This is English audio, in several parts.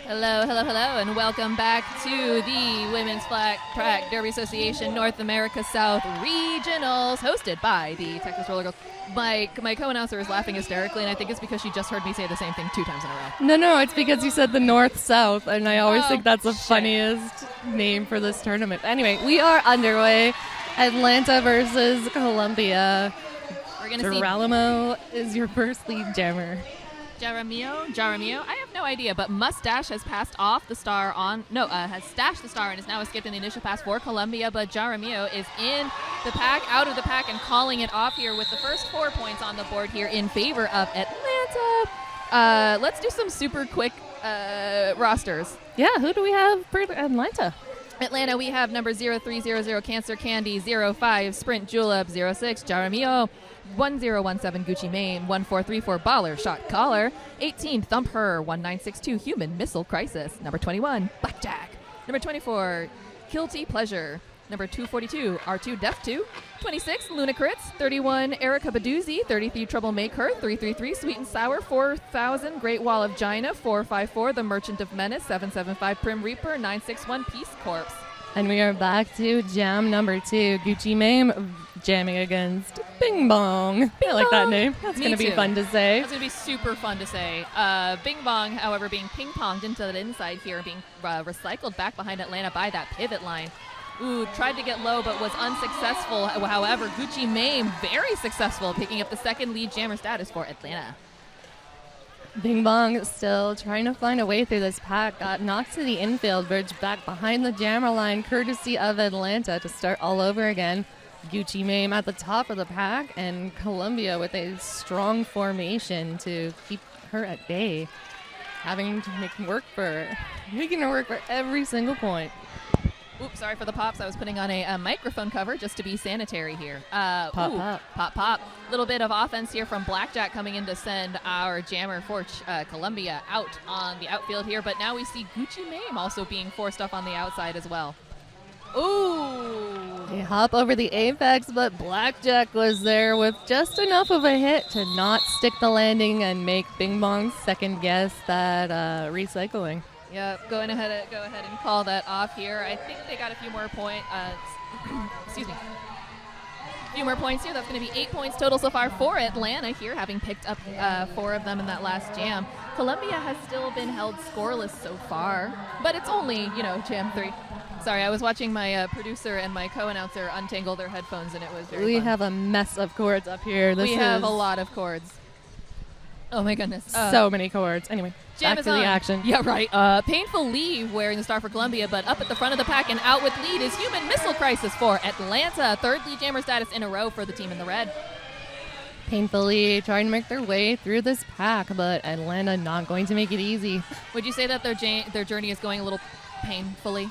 Hello, hello, hello, and welcome back to the Women's Flag Track Derby Association North America South Regionals, hosted by the Texas Roller Girls. My co-announcer is laughing hysterically, and I think it's because she just heard me say the same thing 2 times in a row. No, it's because you said the North-South, and I always think that's the funniest name for this tournament. Anyway, we are underway. Atlanta versus Columbia. We're gonna Geralamo is your first lead jammer. Jaramillo. I have no idea, but Mustache has passed off the star has stashed the star and is now escaping the initial pass for Columbia, but Jaramillo is in the pack, out of the pack, and calling it off here with the first 4 points on the board here in favor of Atlanta. Let's do some super quick rosters. Yeah, who do we have for Atlanta? Atlanta, we have number 0300 Cancer Candy, 05 Sprint Julep, 06 Jaramillo, 1017 Gucci Mane, 1434 Baller Shot Caller, 18 Thump Her, 1962 Human Missile Crisis, number 21 Blackjack, number 24 Guilty Pleasure, number 242 R2 Death 2, 26 Lunacritz, 31 Erica Baduzzi, 33 Troublemaker, 333 Sweet and Sour, 4000 Great Wall of Gina, 454 The Merchant of Menace, 775 Prim Reaper, 961 Peace Corps. And we are back to jam number 2, Gucci Mane jamming against Bing Bong. I like that name. That's going to be fun to say. That's going to be super fun to say. Bing Bong, however, being ping-ponged into the inside here, being recycled back behind Atlanta by that pivot line. Ooh, tried to get low but was unsuccessful. However, Gucci Mane, very successful, picking up the second lead jammer status for Atlanta. Bing Bong still trying to find a way through this pack. Got knocked to the infield bridge back behind the jammer line, courtesy of Atlanta, to start all over again. Gucci Mane at the top of the pack, and Columbia with a strong formation to keep her at bay, having to making her work for every single point. Oops, sorry for the pops. I was putting on a microphone cover just to be sanitary here. Pop. Little bit of offense here from Blackjack coming in to send our jammer for Columbia out on the outfield here. But now we see Gucci Mane also being forced up on the outside as well. Ooh. They hop over the apex, but Blackjack was there with just enough of a hit to not stick the landing and make Bing Bong second guess that recycling. Yeah, go ahead and call that off here. I think they got a few more points. Excuse me. A few more points here. That's going to be 8 points total so far for Atlanta here, having picked up 4 of them in that last jam. Columbia has still been held scoreless so far, but it's only, jam 3. Sorry, I was watching my producer and my co-announcer untangle their headphones, and it was very fun. We have a mess of chords up here. We have a lot of chords. Oh my goodness. So many chords. Anyway, back to the action. Yeah, right. Painful leave wearing the star for Columbia, but up at the front of the pack and out with lead is Human Missile Crisis for Atlanta. 3rd lead jammer status in a row for the team in the red. Painfully trying to make their way through this pack, but Atlanta not going to make it easy. Would you say that their journey is going a little painfully?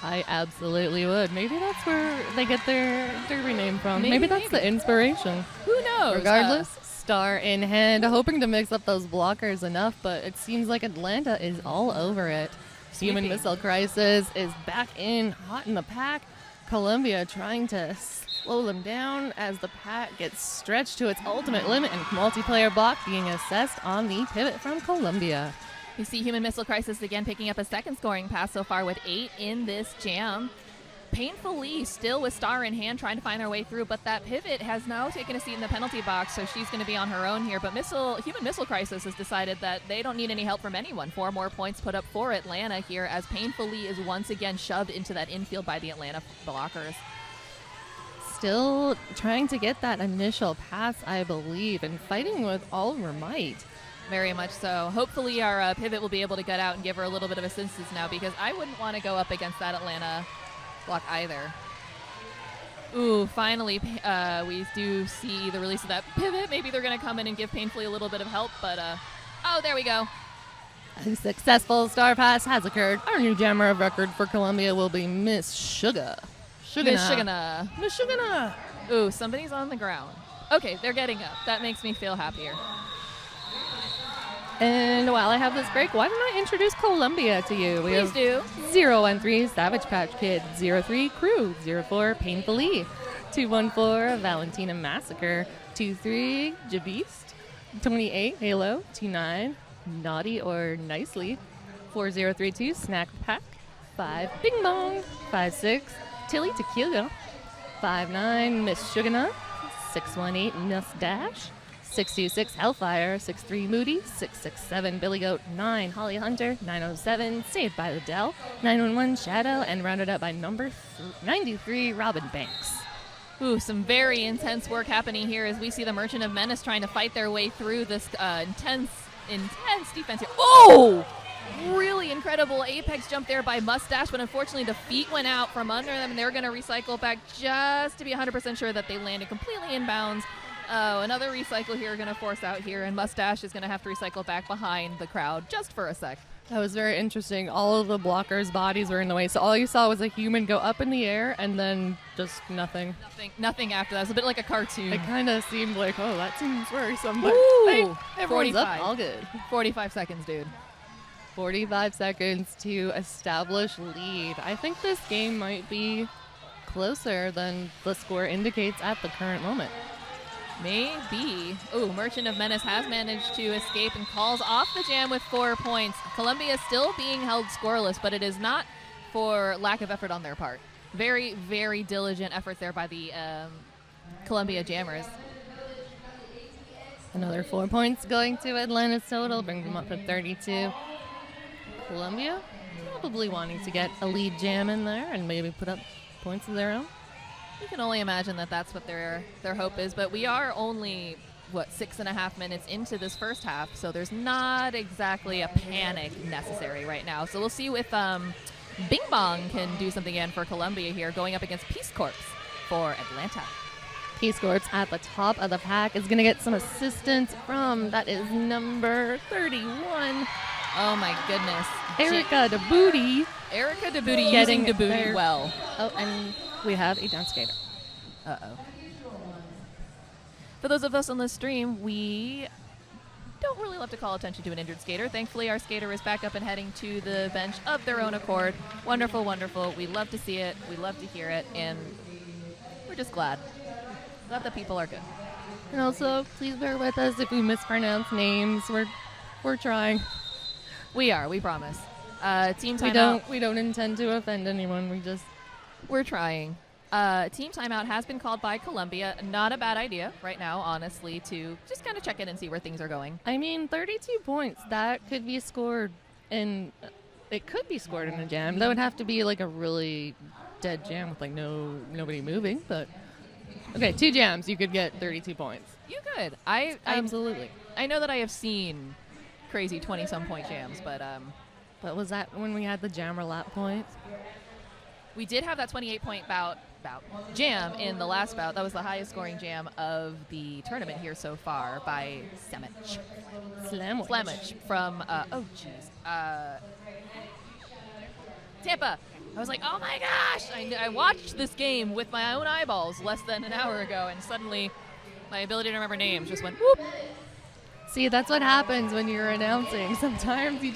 I absolutely would. Maybe that's where they get their derby name from. Maybe that's the inspiration. Who knows? Regardless, star in hand, hoping to mix up those blockers enough, but it seems like Atlanta is all over it. Human Missile Crisis is back in, hot in the pack. Columbia trying to slow them down as the pack gets stretched to its ultimate limit, and multiplayer block being assessed on the pivot from Columbia. You see Human Missile Crisis again picking up a second scoring pass so far with 8 in this jam. Painfully still with star in hand trying to find their way through, but that pivot has now taken a seat in the penalty box, so she's going to be on her own here. But Human Missile Crisis has decided that they don't need any help from anyone. 4 more points put up for Atlanta here as Painfully is once again shoved into that infield by the Atlanta blockers. Still trying to get that initial pass, I believe, and fighting with all of her might. Very much so. Hopefully our pivot will be able to get out and give her a little bit of assistance now, because I wouldn't want to go up against that Atlanta block either. Ooh, finally we do see the release of that pivot. Maybe they're going to come in and give Painfully a little bit of help, but oh, there we go. A successful star pass has occurred. Our new jammer of record for Columbia will be Miss Sugar. Miss Sugana. Ooh, somebody's on the ground. Okay, they're getting up. That makes me feel happier. And while I have this break, why don't I introduce Columbia to you? Please do. 013 Savage Patch Kid, 03 Crew, 04 Painfully, 214 Valentina Massacre, 23 Jabeast, 28 Halo, 29 Naughty or Nicely, 4032 Snack Pack. 5 Bing Bong. 5-6 Tilly Tequila. 5-9 Miss Sugana. 618 Nuss Dash. 626 Hellfire. 63 Moody. 667 Billy Goat. 9 Holly Hunter. 907 Saved by the Dell. 911 Shadow. And rounded up by number 93 Robin Banks. Ooh, some very intense work happening here as we see the Merchant of Menace trying to fight their way through this intense defense here. Oh! Really incredible apex jump there by Mustache, but unfortunately the feet went out from under them, and they're going to recycle back just to be 100% sure that they landed completely inbounds. Oh, another recycle here going to force out here, and Mustache is going to have to recycle back behind the crowd just for a sec. That was very interesting. All of the blockers' bodies were in the way, so all you saw was a human go up in the air and then just nothing. Nothing after that. It was a bit like a cartoon. It kind of seemed like, oh, that seems worrisome, but Ooh, hey, everyone's 45. up, all good. 45 seconds, dude. 45 seconds to establish lead. I think this game might be closer than the score indicates at the current moment. Maybe. Ooh, Merchant of Menace has managed to escape and calls off the jam with 4 points. Columbia still being held scoreless, but it is not for lack of effort on their part. Very, very diligent efforts there by the Columbia Jammers. Another 4 points going to Atlanta's total, brings them up to 32. Columbia probably wanting to get a lead jam in there and maybe put up points of their own. You can only imagine that that's what their hope is, but we are only, 6.5 minutes into this first half, so there's not exactly a panic necessary right now. So we'll see if Bing Bong can do something again for Columbia here, going up against Peace Corps for Atlanta. Peace Corps at the top of the pack is going to get some assistance from, that is number 31. Oh my goodness. Erica DeBooty. Erica DeBooty using DeBooty well. Oh, and we have a down skater. Uh-oh. For those of us on the stream, we don't really love to call attention to an injured skater. Thankfully, our skater is back up and heading to the bench of their own accord. Wonderful, wonderful. We love to see it. We love to hear it. And we're just glad. Glad that people are good. And also, please bear with us if we mispronounce names. We're trying. We are. We promise. Team timeout. We don't intend to offend anyone. We're trying. Team timeout has been called by Columbia. Not a bad idea right now, honestly, to just kind of check in and see where things are going. I mean, 32 points. That could be scored in. It could be scored in a jam. That would have to be like a really dead jam with like nobody moving. But okay, 2 jams, you could get 32 points. You could. Absolutely. I know that I have seen crazy 20-some point jams, but was that when we had the jammer lap points? We did have that 28-point bout jam in the last bout. That was the highest scoring jam of the tournament here so far by Slamwich from Tampa. I was like, oh my gosh! I watched this game with my own eyeballs less than an hour ago, and suddenly my ability to remember names just went whoop. See, that's what happens when you're announcing. Sometimes you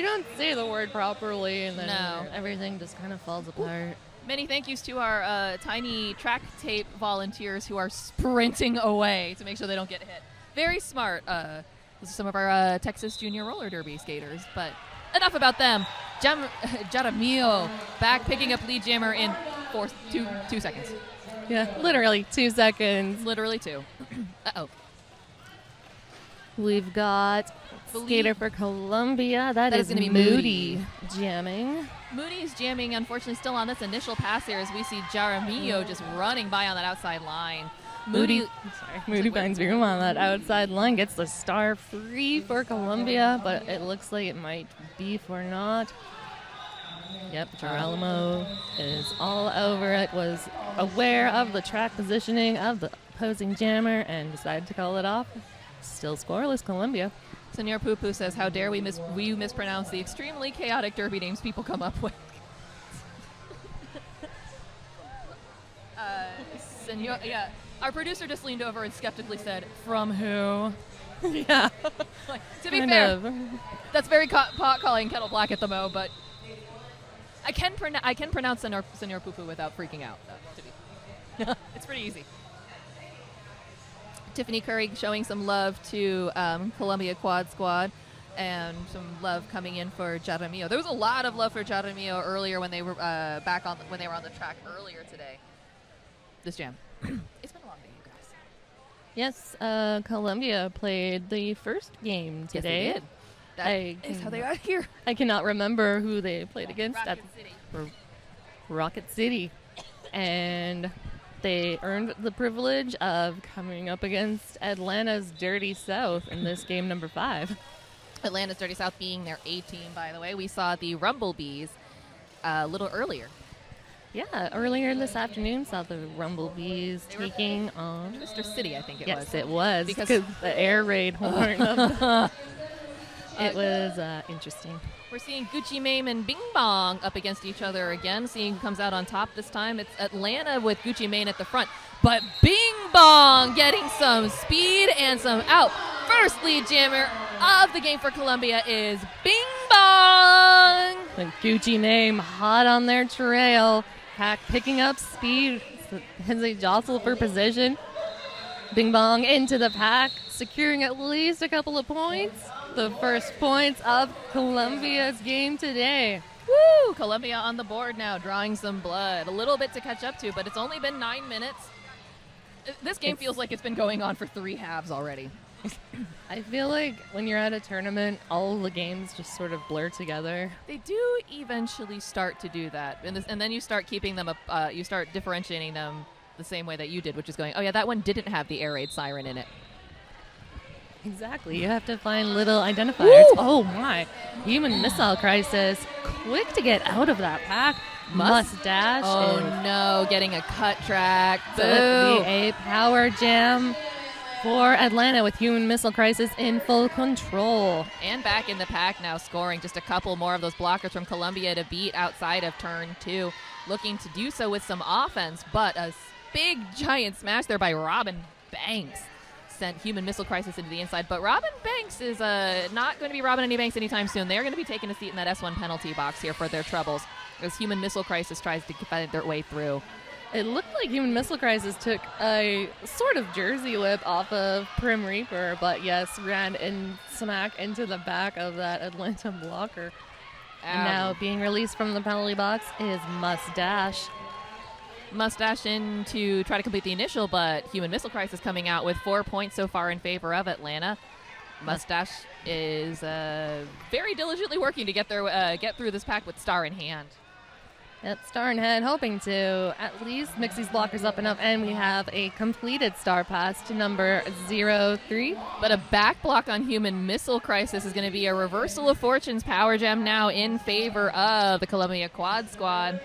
don't say the word properly, and then everything just kind of falls apart. Many thank yous to our tiny track tape volunteers who are sprinting away to make sure they don't get hit. Very smart. Those are some of our Texas Junior Roller Derby skaters, but enough about them. Jaramillo back picking up lead jammer in 2 seconds. Yeah, literally 2 seconds. Literally 2. Uh-oh. We've got skater for Columbia. That is going to be Moody jamming. Moody's jamming, unfortunately, still on this initial pass here as we see Jaramillo just running by on that outside line. Moody finds room on that outside line, gets the star free for Columbia, but it looks like it might be for not. Yep, Geronimo is all over it, was aware of the track positioning of the opposing jammer and decided to call it off. Still scoreless, Columbia. Senor Poo says, how dare we mispronounce the extremely chaotic derby names people come up with. Our producer just leaned over and skeptically said, from who? Yeah. To be fair, that's very pot calling kettle black at the mo, but I can pronounce Senor Poo without freaking out. It's pretty easy. Tiffany Curry showing some love to Columbia Quad Squad. And some love coming in for Jaramillo. There was a lot of love for Jaramillo earlier when they were when they were on the track earlier today. This jam. It's been a long day, you guys. Yes, Colombia played the first game today. Yes, they did. That is how they got here. I cannot remember who they played against. Rocket City. Rocket City. And they earned the privilege of coming up against Atlanta's Dirty South in this game number 5. Atlanta's Dirty South being their A team, by the way. We saw the Rumblebees a little earlier. Yeah, earlier this afternoon saw the Rumblebees taking on Mr. City, I think it was. Yes, it was. Because the air raid horn. It was interesting. We're seeing Gucci Mame and Bing Bong up against each other again, seeing who comes out on top this time. It's Atlanta with Gucci Mane at the front, but Bing Bong getting some speed and some out. First lead jammer of the game for Colombia is Bing Bong. And Gucci Mane hot on their trail, Pack picking up speed as they jostle for position. Bing Bong into the pack, securing at least a couple of points. The first points of Colombia's game today. Woo! Colombia on the board now, drawing some blood. A little bit to catch up to, but it's only been 9 minutes. This game feels like it's been going on for 3 halves already. I feel like when you're at a tournament, all the games just sort of blur together. They do eventually start to do that, and then you start keeping them up. You start differentiating them the same way that you did, which is going, oh yeah, that one didn't have the air raid siren in it. Exactly. You have to find little identifiers. Woo! Oh my. Human Missile Crisis. Quick to get out of that pack. Mustache. Oh no, getting a cut track. So it'll be a power jam for Atlanta with Human Missile Crisis in full control. And back in the pack now, scoring just a couple more of those blockers from Colombia to beat outside of turn 2. Looking to do so with some offense, but a big giant smash there by Robin Banks sent Human Missile Crisis into the inside. But Robin Banks is not going to be Robin any Banks anytime soon. They're going to be taking a seat in that S1 penalty box here for their troubles as Human Missile Crisis tries to find their way through. It looked like Human Missile Crisis took a sort of jersey whip off of Prim Reaper, but yes, ran in smack into the back of that Atlanta blocker. And now being released from the penalty box is Mustache. Mustache in to try to complete the initial, but Human Missile Crisis coming out with 4 points so far in favor of Atlanta. Mustache is very diligently working to get through this pack with Star in hand. Yep, Star in hand, hoping to at least mix these blockers up enough, and we have a completed Star pass to number 03. But a back block on Human Missile Crisis is going to be a reversal of fortunes. Power Gem now in favor of the Colombia Quad Squad.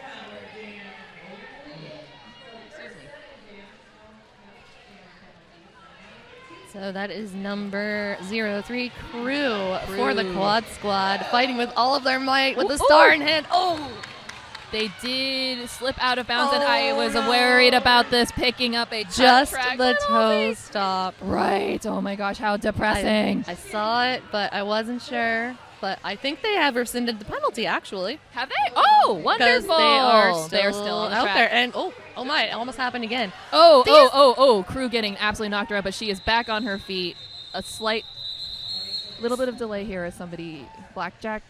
So that is number 03, Crew for the Quad Squad, fighting with all of their might with the Star in hand. Oh! They did slip out of bounds, and I was worried about this picking up a just track the toe stop. Right. Oh my gosh, how depressing. I saw it, but I wasn't sure. But I think they have rescinded the penalty, actually. Have they? Oh, wonderful. They're still on the out track. there. And oh my, it almost happened again. Crew getting absolutely knocked around, but she is back on her feet. A slight little bit of delay here as Blackjack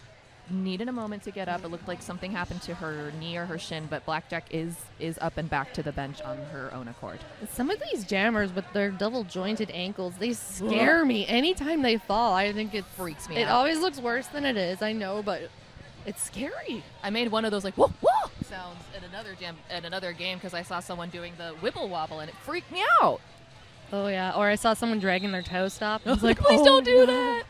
needed a moment to get up. It looked like something happened to her knee or her shin, but Blackjack is up and back to the bench on her own accord. Some of these jammers with their double jointed ankles, they scare me. Anytime they fall, I think it freaks me out. It always looks worse than it is, I know, but it's scary. I made one of those like whoa whoa sounds at another game because I saw someone doing the wibble wobble and it freaked me out. Oh yeah, or I saw someone dragging their toe stop. I was like, please don't do that.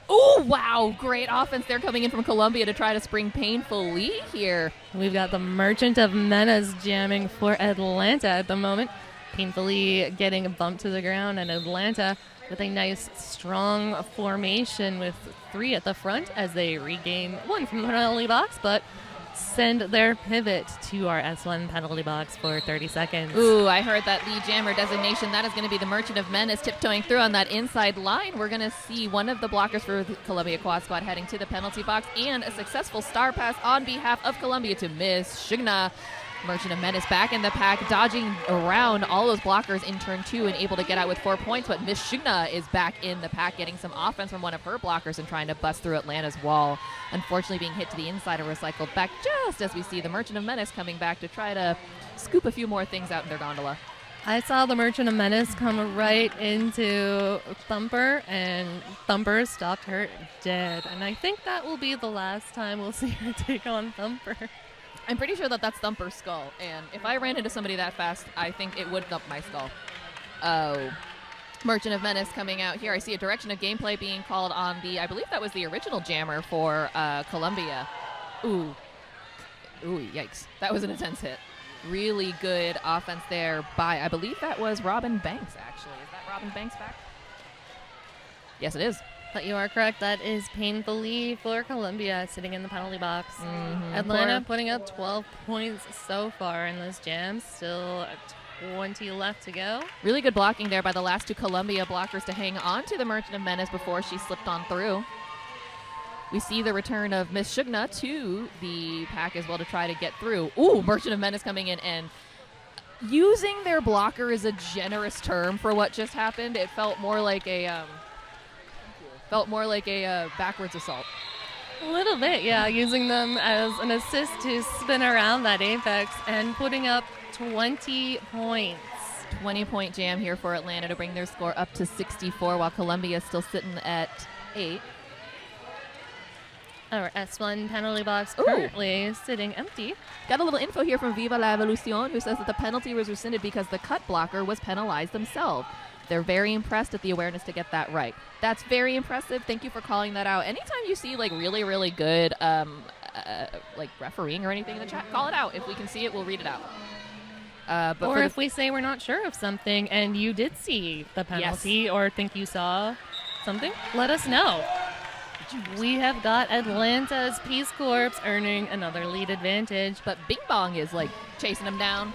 Oh, wow. Great offense. They're coming in from Colombia to try to spring painful lead here. We've got the Merchant of Menace jamming for Atlanta at the moment. Painfully getting a bump to the ground, and Atlanta with a nice, strong formation with 3 at the front as they regain 1 from the penalty box, but send their pivot to our S1 penalty box for 30 seconds. Ooh, I heard that lead jammer designation. That is going to be the Merchant of Menace tiptoeing through on that inside line. We're going to see one of the blockers for the Colombia Quad Squad heading to the penalty box and a successful star pass on behalf of Colombia to Miss Shigna. Merchant of Menace back in the pack, dodging around all those blockers in turn 2 and able to get out with 4 points. But Miss Shugna is back in the pack, getting some offense from one of her blockers and trying to bust through Atlanta's wall. Unfortunately, being hit to the inside and recycled back just as we see the Merchant of Menace coming back to try to scoop a few more things out in their gondola. I saw the Merchant of Menace come right into Thumper, and Thumper stopped her dead. And I think that will be the last time we'll see her take on Thumper. I'm pretty sure that that's Thumper's skull, and if I ran into somebody that fast, I think it would thump my skull. Oh. Merchant of Menace coming out here. I see a direction of gameplay being called on the, I believe that was the original jammer for Columbia. Ooh. Ooh, yikes. That was an intense hit. Really good offense there by, I believe that was Robin Banks, actually. Is that Robin Banks back? Yes, it is. But you are correct. That is painfully for Columbia sitting in the penalty box. Atlanta putting up 12 points so far in this jam. Still 20 left to go. Really good blocking there by the last 2 Columbia blockers to hang on to the Merchant of Menace before she slipped on through. We see the return of Miss Shugna to the pack as well to try to get through. Ooh, Merchant of Menace coming in, and using their blocker is a generous term for what just happened. It felt more like a backwards assault. A little bit, yeah. Using them as an assist to spin around that apex and putting up 20 points. 20-point jam here for Atlanta to bring their score up to 64, while Columbia is still sitting at 8. Our S1 penalty box currently sitting empty. Got a little info here from Viva la Evolucion, who says that the penalty was rescinded because the cut blocker was penalized themselves. They're very impressed at the awareness to get that right. That's very impressive. Thank you for calling that out. Anytime you see like really, really good like refereeing or anything in the chat, call it out. If we can see it, we'll read it out. Or if we say we're not sure of something and you did see the penalty or think you saw something, let us know. We have got Atlanta's Peace Corps earning another lead advantage. But Bing Bong is like chasing him down.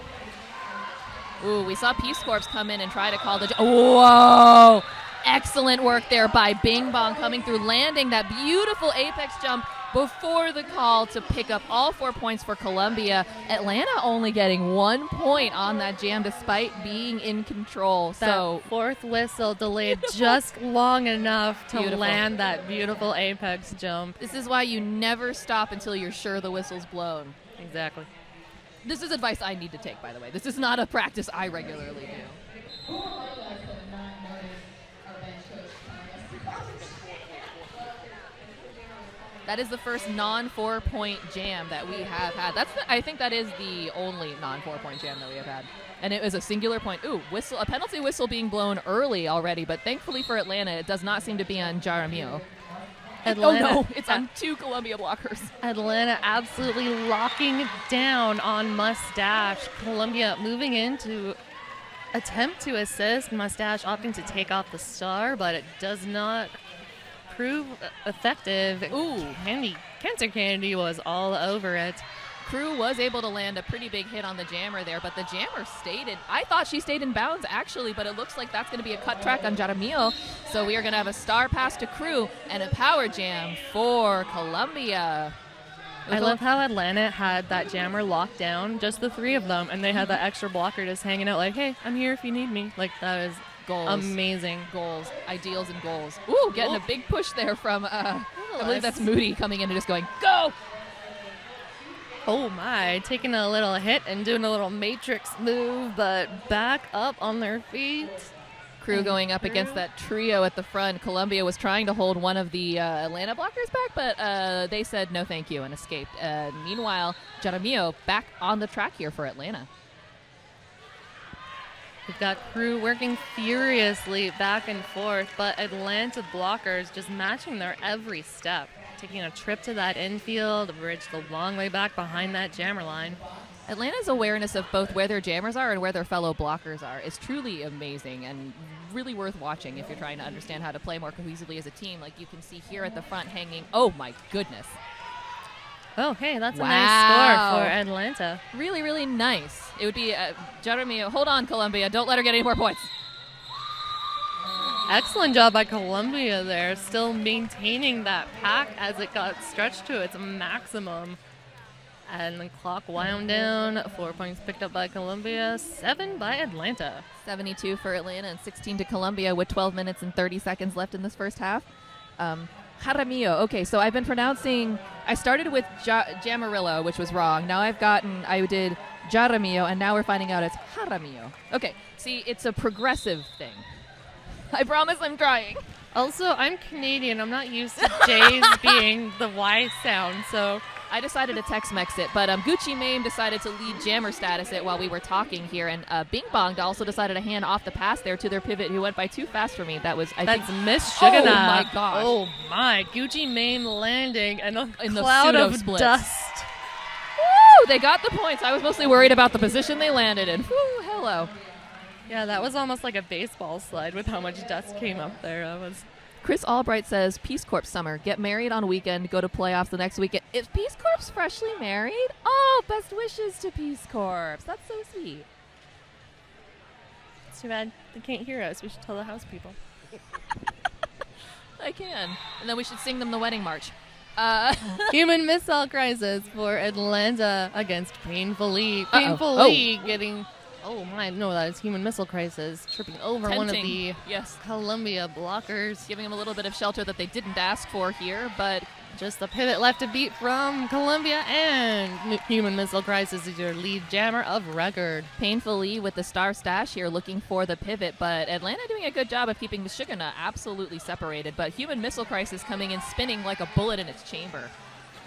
Ooh, we saw Peace Corps come in and try to call the... Whoa! Excellent work there by Bing Bong coming through, landing that beautiful apex jump before the call to pick up all 4 points for Columbia. Atlanta only getting 1 point on that jam despite being in control. That fourth whistle delayed just long enough to land that beautiful apex jump. This is why you never stop until you're sure the whistle's blown. Exactly. This is advice I need to take, by the way. This is not a practice I regularly do. That is the first non-4-point jam that we have had. I think that is the only non-4-point jam that we have had. And it was a singular point. Ooh, a penalty whistle being blown early already, but thankfully for Atlanta, it does not seem to be on Jaramillo. Atlanta, oh no, it's on 2 Columbia blockers. Atlanta absolutely locking down on Mustache. Columbia moving in to attempt to assist. Mustache opting to take off the star, but it does not prove effective. Ooh, Cancer Candy was all over it. Crew was able to land a pretty big hit on the jammer there, but the jammer I thought she stayed in bounds actually, but it looks like that's going to be a cut track on Jaramillo. So we are going to have a star pass to Crew and a power jam for Columbia. I love how Atlanta had that jammer locked down, just the 3 of them, and they had that extra blocker just hanging out like, hey, I'm here if you need me. Like, that is goals. Amazing. Goals. Ideals and goals. Ooh, getting a big push there from, I believe that's Moody coming in and just going, go! Oh my, taking a little hit and doing a little matrix move, but back up on their feet. Crew going up against that trio at the front. Columbia was trying to hold one of the Atlanta blockers back, but they said no thank you and escaped. Meanwhile, Jaramillo back on the track here for Atlanta. We've got Crew working furiously back and forth, but Atlanta blockers just matching their every step. Taking a trip to that infield, a bridge the long way back behind that jammer line. Atlanta's awareness of both where their jammers are and where their fellow blockers are is truly amazing and really worth watching if you're trying to understand how to play more cohesively as a team. Like you can see here at the front hanging, oh my goodness. Oh, hey, that's a nice score for Atlanta. Really, really nice. It would be Jaramillo. Hold on, Columbia. Don't let her get any more points. Excellent job by Columbia there, still maintaining that pack as it got stretched to its maximum. And the clock wound down. 4 points picked up by Columbia, 7 by Atlanta. 72 for Atlanta and 16 to Columbia with 12 minutes and 30 seconds left in this first half. Jaramillo. Okay, so I've been pronouncing, I started with Jamarillo, which was wrong. Now I did Jaramillo, and now we're finding out it's Jaramillo. Okay, see, it's a progressive thing. I promise I'm trying. Also, I'm Canadian. I'm not used to J's being the Y sound, so I decided to Tex-Mex it, but Gucci Mame decided to lead jammer status it while we were talking here, and Bing Bong also decided to hand off the pass there to their pivot, who went by too fast for me. That's Miss Sugana. Oh my gosh! Oh my! Gucci Mame landing in a in cloud the of splits. dust. Woo! They got the points. I was mostly worried about the position they landed in. Woo! Hello. Yeah, that was almost like a baseball slide with how much dust came up there. That was. Chris Albright says, Peace Corps summer. Get married on weekend, go to playoffs the next weekend. Is Peace Corps freshly married? Oh, best wishes to Peace Corps. That's so sweet. It's too bad they can't hear us. We should tell the house people. I can. And then we should sing them the wedding march. Human missile crisis for Atlanta against Painfully. Uh-oh. Painfully getting... Oh my, no, that is human missile crisis. Tripping over one of the Columbia blockers. Giving them a little bit of shelter that they didn't ask for here, but just the pivot left to beat from Columbia, and human missile crisis is your lead jammer of record. Painfully with the star stash here looking for the pivot, but Atlanta doing a good job of keeping the Sugana absolutely separated, but human missile crisis coming and spinning like a bullet in its chamber.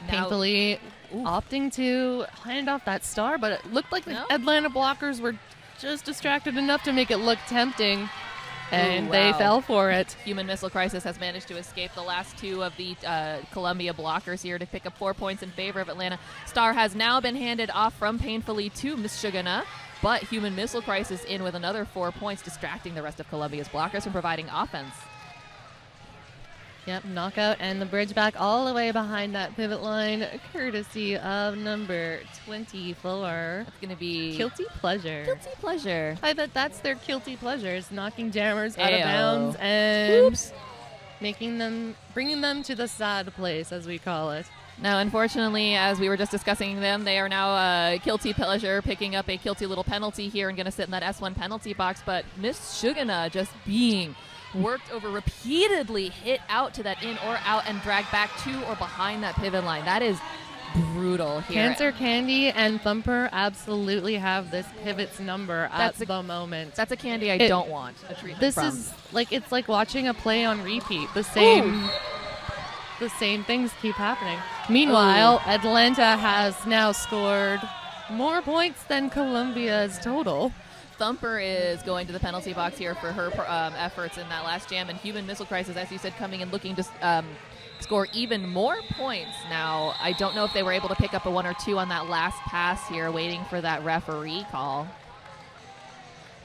Painfully opting to hand off that star, but it looked like the Atlanta blockers were just distracted enough to make it look tempting, and they fell for it. Human missile crisis has managed to escape the last two of the Columbia blockers here to pick up 4 points in favor of Atlanta. Star has now been handed off from Painfully to Miss Sugana, but human missile crisis in with another 4 points, distracting the rest of Columbia's blockers from providing offense. Yep, knockout and the bridge back all the way behind that pivot line, courtesy of number 24. It's going to be Guilty Pleasure. Guilty Pleasure. I bet that's their guilty pleasures, knocking jammers out of bounds and bringing them to the sad place, as we call it. Now, unfortunately, as we were just discussing them, they are now Guilty Pleasure picking up a guilty little penalty here and going to sit in that S1 penalty box, but Miss Sugana just being worked over, repeatedly hit out to that in or out and dragged back to or behind that pivot line. That is brutal here. Cancer Candy and Thumper absolutely have this pivot's number at the moment. That's a candy I don't want a treatment this from. Is like, it's like watching a play on repeat. The same things keep happening. Meanwhile, Atlanta has now scored more points than Columbia's total. Thumper is going to the penalty box here for her efforts in that last jam, and human missile crisis, as you said, coming and looking to score even more points. Now, I don't know if they were able to pick up a 1 or 2 on that last pass here, waiting for that referee call.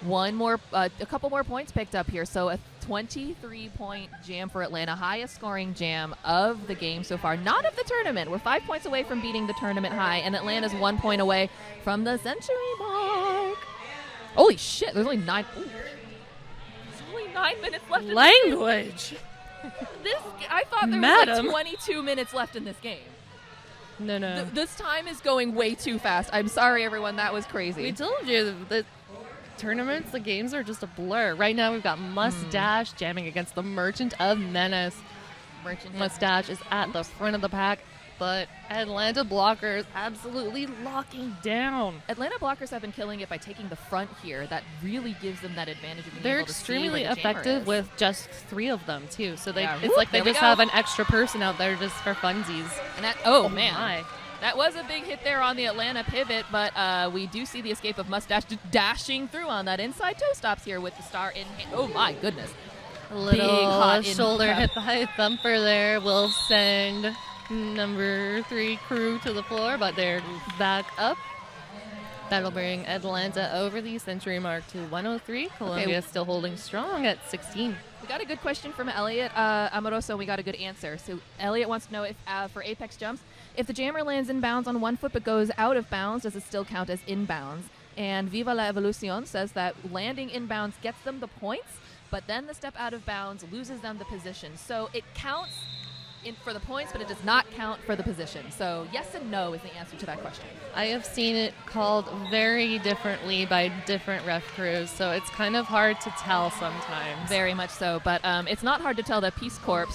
A couple more points picked up here, so a 23-point jam for Atlanta, highest scoring jam of the game so far, not of the tournament. We're 5 points away from beating the tournament high, and Atlanta's 1 point away from the century mark. Holy shit, there's only 9. There's only 9 minutes left in Language. I thought there was like 22 minutes left in this game. No. This time is going way too fast. I'm sorry, everyone. That was crazy. We told you the tournaments, the games are just a blur. Right now we've got Mustache jamming against the Merchant of Menace. Mustache is at the front of the pack, but Atlanta blockers absolutely locking down. Atlanta blockers have been killing it by taking the front here. That really gives them that advantage of being They're able to see extremely where the effective jammer is. with just 3 of them too. So Yeah. it's like they There we just go. have an extra person out there just for funsies. And that, man. My. That was a big hit there on the Atlanta pivot, but we do see the escape of Mustache dashing through on that inside toe stops here with the star in hand. Oh my goodness. A little big hot shoulder hit by Thumper there will send number 3 crew to the floor, but they're back up. That'll bring Atlanta over the century mark to 103. Columbia still holding strong at 16. We got a good question from Elliot Amoroso. We got a good answer. So Elliot wants to know if for Apex jumps, if the jammer lands inbounds on 1 foot but goes out of bounds, does it still count as inbounds? And Viva la Evolucion says that landing inbounds gets them the points, but then the step out of bounds loses them the position. So it counts for the points, but it does not count for the position. So yes and no is the answer to that question. I have seen it called very differently by different ref crews, so it's kind of hard to tell sometimes. Very much so, but it's not hard to tell that Peace Corps,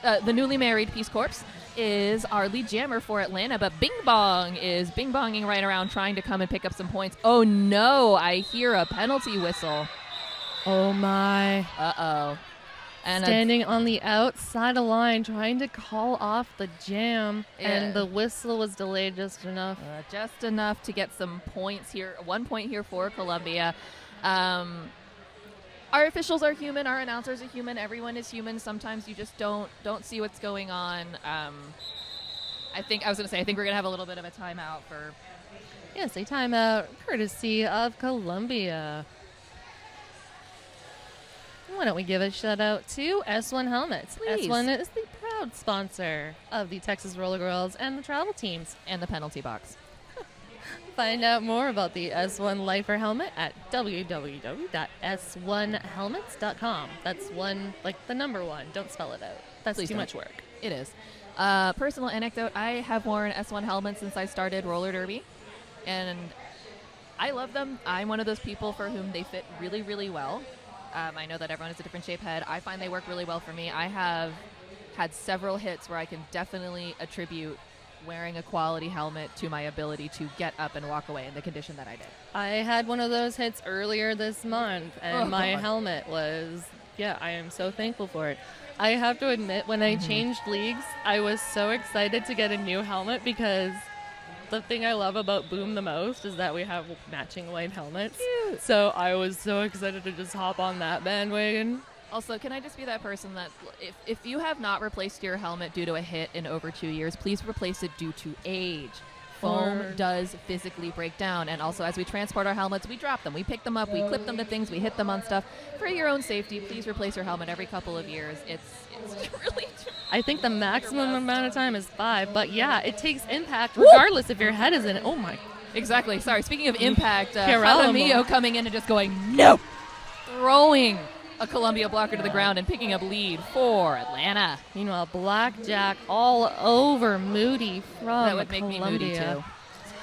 the newly married Peace Corps, is our lead jammer for Atlanta, but Bing Bong is bing-bonging right around trying to come and pick up some points. Oh no, I hear a penalty whistle. Oh my. Uh-oh. And standing on the outside of the line trying to call off the jam, Yeah. and the whistle was delayed just enough. Just enough to get some points here. 1 point here for Columbia. Our officials are human. Our announcers are human. Everyone is human. Sometimes you just don't see what's going on. I think we're going to have a little bit of a timeout for... Yes, a timeout courtesy of Columbia. Why don't we give a shout out to S1 Helmets? Please. S1 is the proud sponsor of the Texas Roller Girls and the travel teams. And the penalty box. Find out more about the S1 Lifer helmet at www.s1helmets.com. That's one, like the number one. Don't spell it out. That's Please too don't. much work. It is. Personal anecdote, I have worn S1 helmets since I started roller derby. And I love them. I'm one of those people for whom they fit really, really well. I know that everyone has a different shape head. I find they work really well for me. I have had several hits where I can definitely attribute wearing a quality helmet to my ability to get up and walk away in the condition that I did. I had one of those hits earlier this month, and my God. helmet was, I am so thankful for it. I have to admit, when I changed leagues, I was so excited to get a new helmet because the thing I love about Boom the most is that we have matching white helmets. Cute. So I was so excited to just hop on that bandwagon. Also, can I just be that person that if you have not replaced your helmet due to a hit in over 2 years, please replace it due to age. Foam does physically break down. And also, as we transport our helmets, we drop them. We pick them up. We clip them to things. We hit them on stuff. For your own safety, please replace your helmet every couple of years. It's really... I think the maximum amount of time is 5. But, it takes impact regardless if your head is in it. Oh, my. Exactly. Sorry. Speaking of impact, Geronimo. Jaramillo coming in and just going, no! Throwing a Columbia blocker to the ground and picking up lead for Atlanta. Meanwhile, Blackjack all over Moody from That would make me Columbia. moody, too.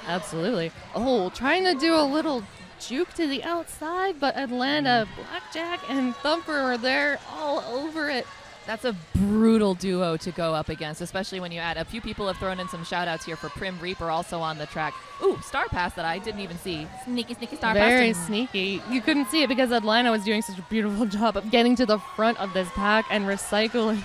Absolutely. Oh, trying to do a little juke to the outside, but Atlanta, Blackjack, and Thumper were there all over it. That's a brutal duo to go up against, especially when you add a few people have thrown in some shout-outs here for Prim Reaper also on the track. Ooh, star pass that I didn't even see. Sneaky star pass. Very sneaky. You couldn't see it because Atlanta was doing such a beautiful job of getting to the front of this pack and recycling.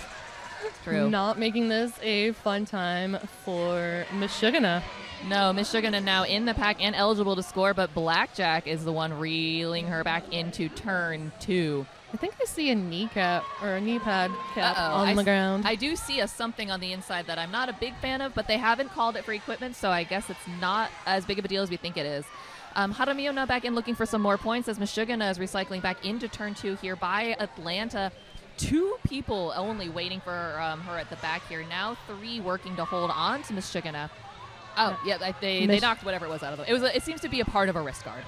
True. Not making this a fun time for Michigan. No, Miss Sugarna now in the pack and eligible to score, but Blackjack is the one reeling her back into turn 2. I think I see a kneecap or a knee pad cap Uh-oh. on the ground. I do see a something on the inside that I'm not a big fan of, but they haven't called it for equipment, so I guess it's not as big of a deal as we think it is. Jaramillo now back in looking for some more points as Michigan is recycling back into turn 2 here by Atlanta. 2 people only waiting for her at the back here. Now 3 working to hold on to Michigan. Oh, yeah, they knocked whatever it was out of them. It seems to be a part of a wrist guard.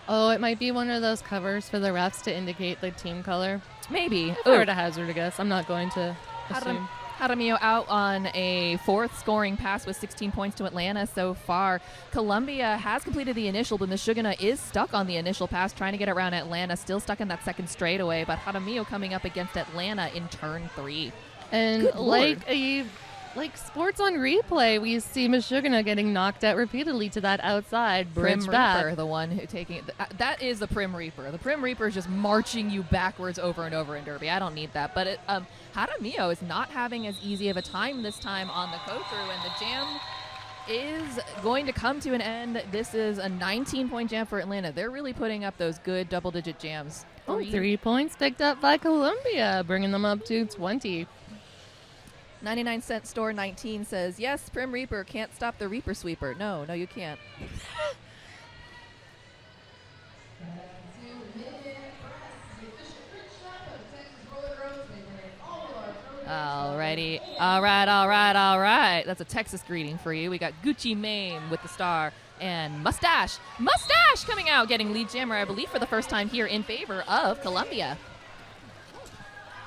Oh, it might be one of those covers for the refs to indicate the team color. Maybe. If I were to hazard a guess, I'm not going to assume. Jaramillo out on a 4th scoring pass with 16 points to Atlanta so far. Columbia has completed the initial, but Michigan is stuck on the initial pass, trying to get around Atlanta, still stuck in that second straightaway, but Jaramillo coming up against Atlanta in turn 3. And Good Lord. like sports on replay, we see Michigan getting knocked out repeatedly to that outside bridge Prim back. Reaper, the one who taking it. That is the Prim Reaper. The Prim Reaper is just marching you backwards over and over in Derby. I don't need that. But Jaramillo is not having as easy of a time this time on the go-through, and the jam is going to come to an end. This is a 19-point jam for Atlanta. They're really putting up those good double-digit jams. 3 points picked up by Columbia, bringing them up to 20. 99-cent store 19 says, yes, Prim Reaper can't stop the Reaper Sweeper. No, you can't. Alrighty. All right. That's a Texas greeting for you. We got Gucci Mane with the star and Mustache coming out, getting lead jammer, I believe, for the first time here in favor of Columbia.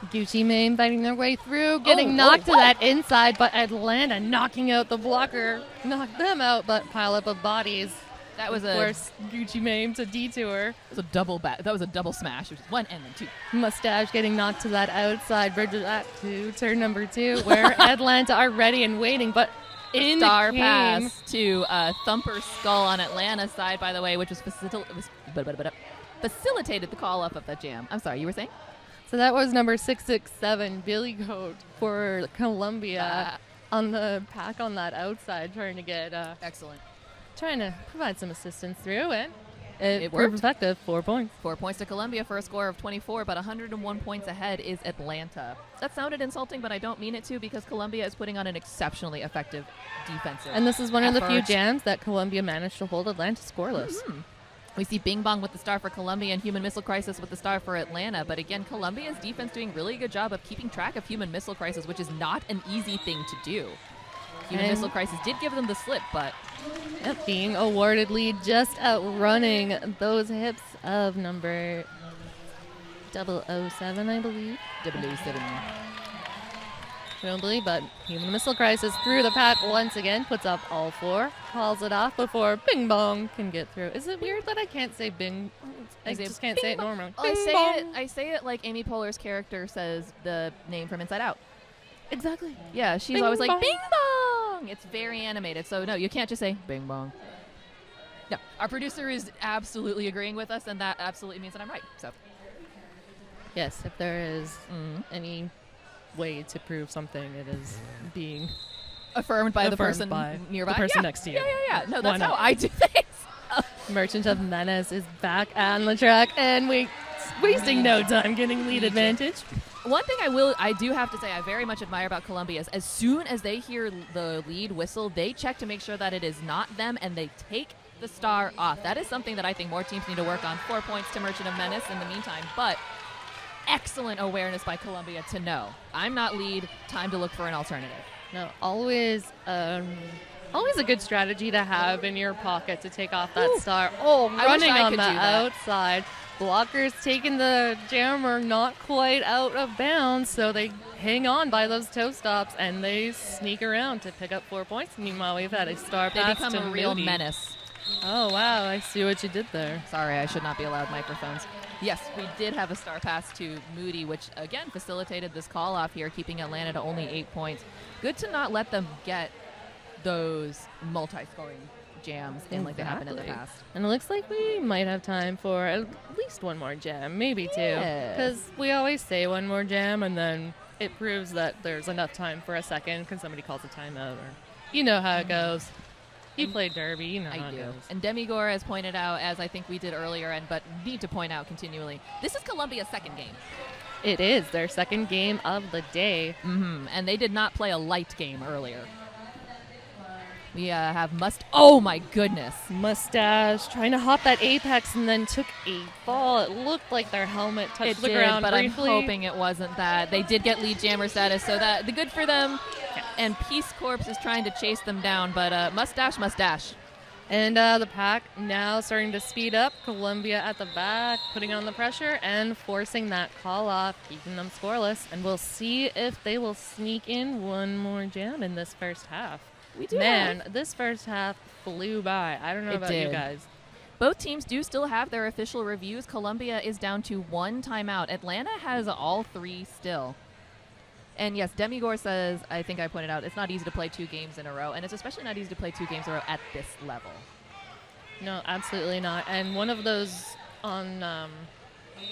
Gucci Mane fighting their way through, getting knocked to that inside, but Atlanta knocking out the blocker. Knocked them out, but pile up of bodies. That was force Gucci Mane to detour. That was a double smash. It was 1 and then 2. Mustache getting knocked to that outside. Bridges back to turn number 2, where Atlanta are ready and waiting, but in Star pass to Thumper Skull on Atlanta's side, by the way, which was facilitated the call off of that jam. I'm sorry, you were saying? So that was number 667, Billy Goat for Columbia on the pack on that outside, trying to get excellent. Trying to provide some assistance through, and it worked. proved effective. 4 points. 4 points to Columbia for a score of 24, but 101 points ahead is Atlanta. That sounded insulting, but I don't mean it to, because Columbia is putting on an exceptionally effective defensive And this is one of the few effort. jams that Columbia managed to hold Atlanta scoreless. We see Bing Bong with the star for Columbia and Human Missile Crisis with the star for Atlanta. But again, Columbia's defense doing a really good job of keeping track of Human Missile Crisis, which is not an easy thing to do. Human Missile Crisis did give them the slip, but being awarded lead, just outrunning those hips of number 007, I believe. 007. I don't believe, but Human Missile Crisis through the pack once again, puts up all 4, calls it off before Bing Bong can get through. Is it weird that I can't say Bing? I just can't say it normally. I say it like Amy Poehler's character says the name from Inside Out. Exactly. Yeah, she's Bing always like, bong. Bing Bong! It's very animated, so no, you can't just say Bing Bong. No, our producer is absolutely agreeing with us, and that absolutely means that I'm right. So, Yes, if there is any way to prove something, it is being affirmed by the person by nearby. the person next to you. Yeah. No, that's Why how not? I do things. Merchant of Menace is back on the track, and wasting no time getting lead advantage. One thing I do have to say I very much admire about Columbia is as soon as they hear the lead whistle, they check to make sure that it is not them, and they take the star off. That is something that I think more teams need to work on. 4 points to Merchant of Menace in the meantime, but excellent awareness by Columbia to know I'm not lead, time to look for an alternative. No, always a good strategy to have in your pocket to take off that star. Running I on could the do that. outside. Blockers taking the jammer not quite out of bounds, so they hang on by those toe stops and they sneak around to pick up 4 points. Meanwhile, we've had a star They pass become to a real Moody. menace. Oh, wow, I see what you did there. Sorry, I should not be allowed microphones. Yes, we did have a star pass to Moody, which again facilitated this call off here, keeping Atlanta to only 8 points. Good to not let them get those multi-scoring jams in like they happened in the past. And it looks like we might have time for at least one more jam, maybe 2. Yeah. Because we always say one more jam, and then it proves that there's enough time for a second because somebody calls a timeout, or you know how it goes. You play Derby, you know how I it do. goes. And Demigore has pointed out, as I think we did earlier, but need to point out continually, this is Columbia's second game. It is their second game of the day. And they did not play a light game earlier. We have oh my goodness. Mustache trying to hop that apex and then took a fall. It looked like their helmet touched the ground but briefly. I'm hoping it wasn't that. They did get lead jammer status, so that the good for them. And Peace Corps is trying to chase them down, but mustache. And the pack now starting to speed up. Columbia at the back, putting on the pressure and forcing that call off, keeping them scoreless. And we'll see if they will sneak in one more jam in this first half. This first half flew by. I don't know about you guys. Both teams do still have their official reviews. Columbia is down to 1 timeout. Atlanta has all 3 still. And yes, Demigore says, I think I pointed out, it's not easy to play 2 games in a row, and it's especially not easy to play 2 games in a row at this level. No, absolutely not. And one of those on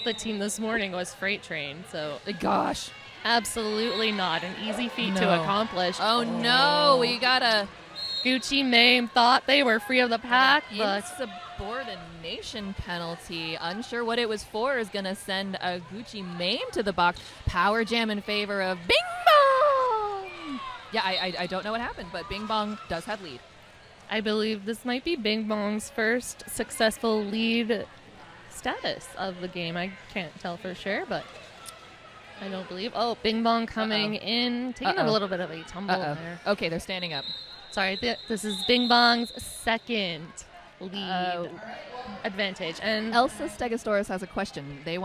the team this morning was Freight Train. So, Gosh. absolutely not an easy feat to accomplish. Oh, no. We got a Gucci Mane thought they were free of the pack, but insubordination penalty. Unsure what it was for, is going to send a Gucci Mane to the box. Power jam in favor of Bing Bong. Yeah, I don't know what happened, but Bing Bong does have lead. I believe this might be Bing Bong's first successful lead status of the game. I can't tell for sure, but I don't believe. Oh, Bing Bong coming in, taking a little bit of a tumble there. Okay, they're standing up. Sorry, this is Bing Bong's second lead advantage. And Elsa Stegosaurus has a question. They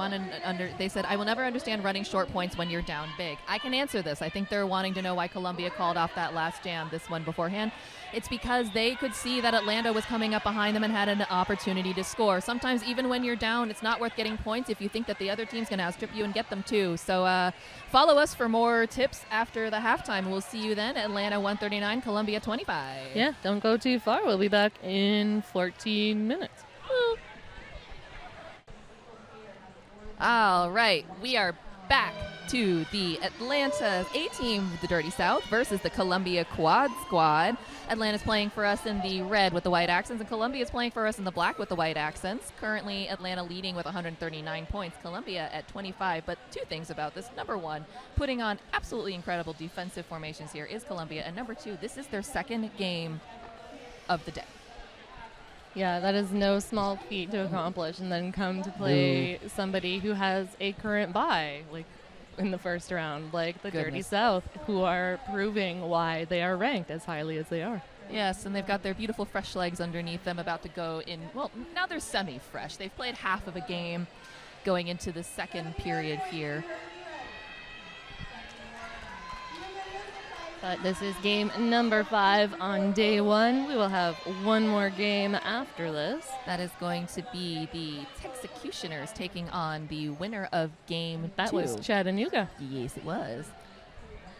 said, I will never understand running short points when you're down big. I can answer this. I think they're wanting to know why Columbia called off that last jam, this one beforehand. It's because they could see that Atlanta was coming up behind them and had an opportunity to score. Sometimes even when you're down, it's not worth getting points if you think that the other team's going to outstrip you and get them too. So follow us for more tips after the halftime. We'll see you then. Atlanta 139, Columbia 25. yeah, don't go too far. We'll be back in 14 minutes. Woo. All right, we are back to the Atlanta A team, the Dirty South, versus the Columbia Quad Squad. Atlanta's playing for us in the red with the white accents, and Columbia's playing for us in the black with the white accents. Currently, Atlanta leading with 139 points, Columbia at 25. But two things about this. Number one, putting on absolutely incredible defensive formations here is Columbia. And number two, this is their second game of the day. Yeah, that is no small feat to accomplish, and then come to play somebody who has a current bye, like in the first round, like the Dirty South, who are proving why they are ranked as highly as they are. Yes, and they've got their beautiful fresh legs underneath them, about to go in. Well, now they're semi-fresh. They've played half of a game going into the second period here. But this is game number 5 on day 1. We will have one more game after this. That is going to be the Texecutioners taking on the winner of game 2. That was Chattanooga. Yes, it was.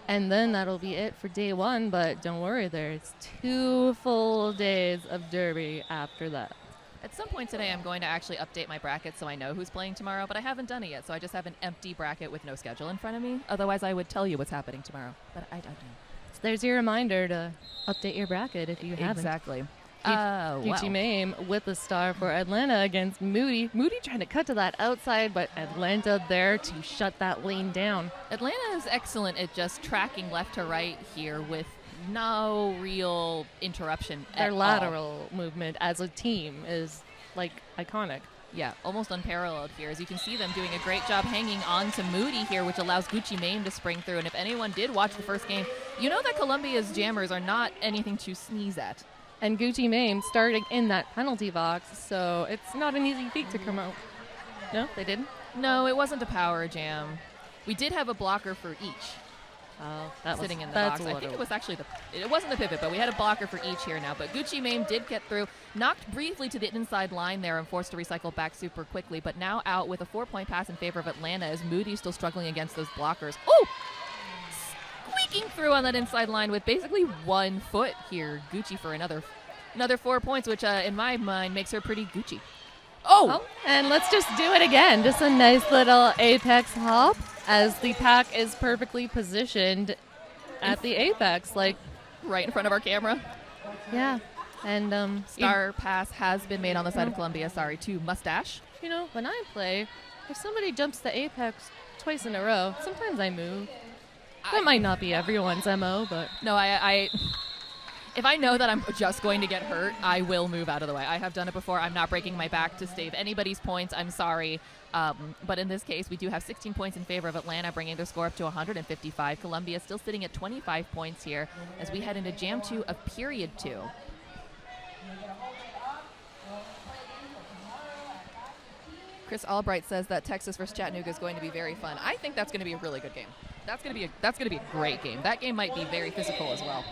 And then that'll be it for day 1, but don't worry, there's 2 full days of Derby after that. At some point today, I'm going to actually update my bracket so I know who's playing tomorrow, but I haven't done it yet, so I just have an empty bracket with no schedule in front of me. Otherwise, I would tell you what's happening tomorrow, but I don't know. So there's your reminder to update your bracket if you haven't. Exactly. Gucci Mame with the star for Atlanta against Moody. Moody trying to cut to that outside, but Atlanta there to shut that lane down. Atlanta is excellent at just tracking left to right here with no real interruption Their at lateral movement as a team is like iconic. Yeah, almost unparalleled here. As you can see them doing a great job hanging on to Moody here, which allows Gucci Mame to spring through. And if anyone did watch the first game, you know that Columbia's jammers are not anything to sneeze at. And Gucci Mame starting in that penalty box, so it's not an easy feat to come out. No, they didn't? No, it wasn't a power jam. We did have a blocker for each. That sitting was, in the box. I think it was actually it wasn't the pivot, but we had a blocker for each here now. But Gucci Mame did get through, knocked briefly to the inside line there and forced to recycle back super quickly, but now out with a 4-point pass in favor of Atlanta as Moody's still struggling against those blockers. Oh! Squeaking through on that inside line with basically 1 foot here. Gucci for another 4 points, which in my mind makes her pretty Gucci. Oh! And let's just do it again. Just a nice little apex hop as the pack is perfectly positioned at the apex, like right in front of our camera. Yeah. And star pass has been made on the side of Columbia, sorry, to Mustache. You know, when I play, if somebody jumps the apex twice in a row, sometimes I move. That might not be everyone's MO, but no, I if I know that I'm just going to get hurt, I will move out of the way. I have done it before. I'm not breaking my back to save anybody's points. I'm sorry. But in this case, we do have 16 points in favor of Atlanta, bringing their score up to 155. Columbia still sitting at 25 points here as we head into Jam 2 of Period 2. Chris Albright says that Texas versus Chattanooga is going to be very fun. I think that's going to be a really good game. That's going to be a great game. That game might be very physical as well.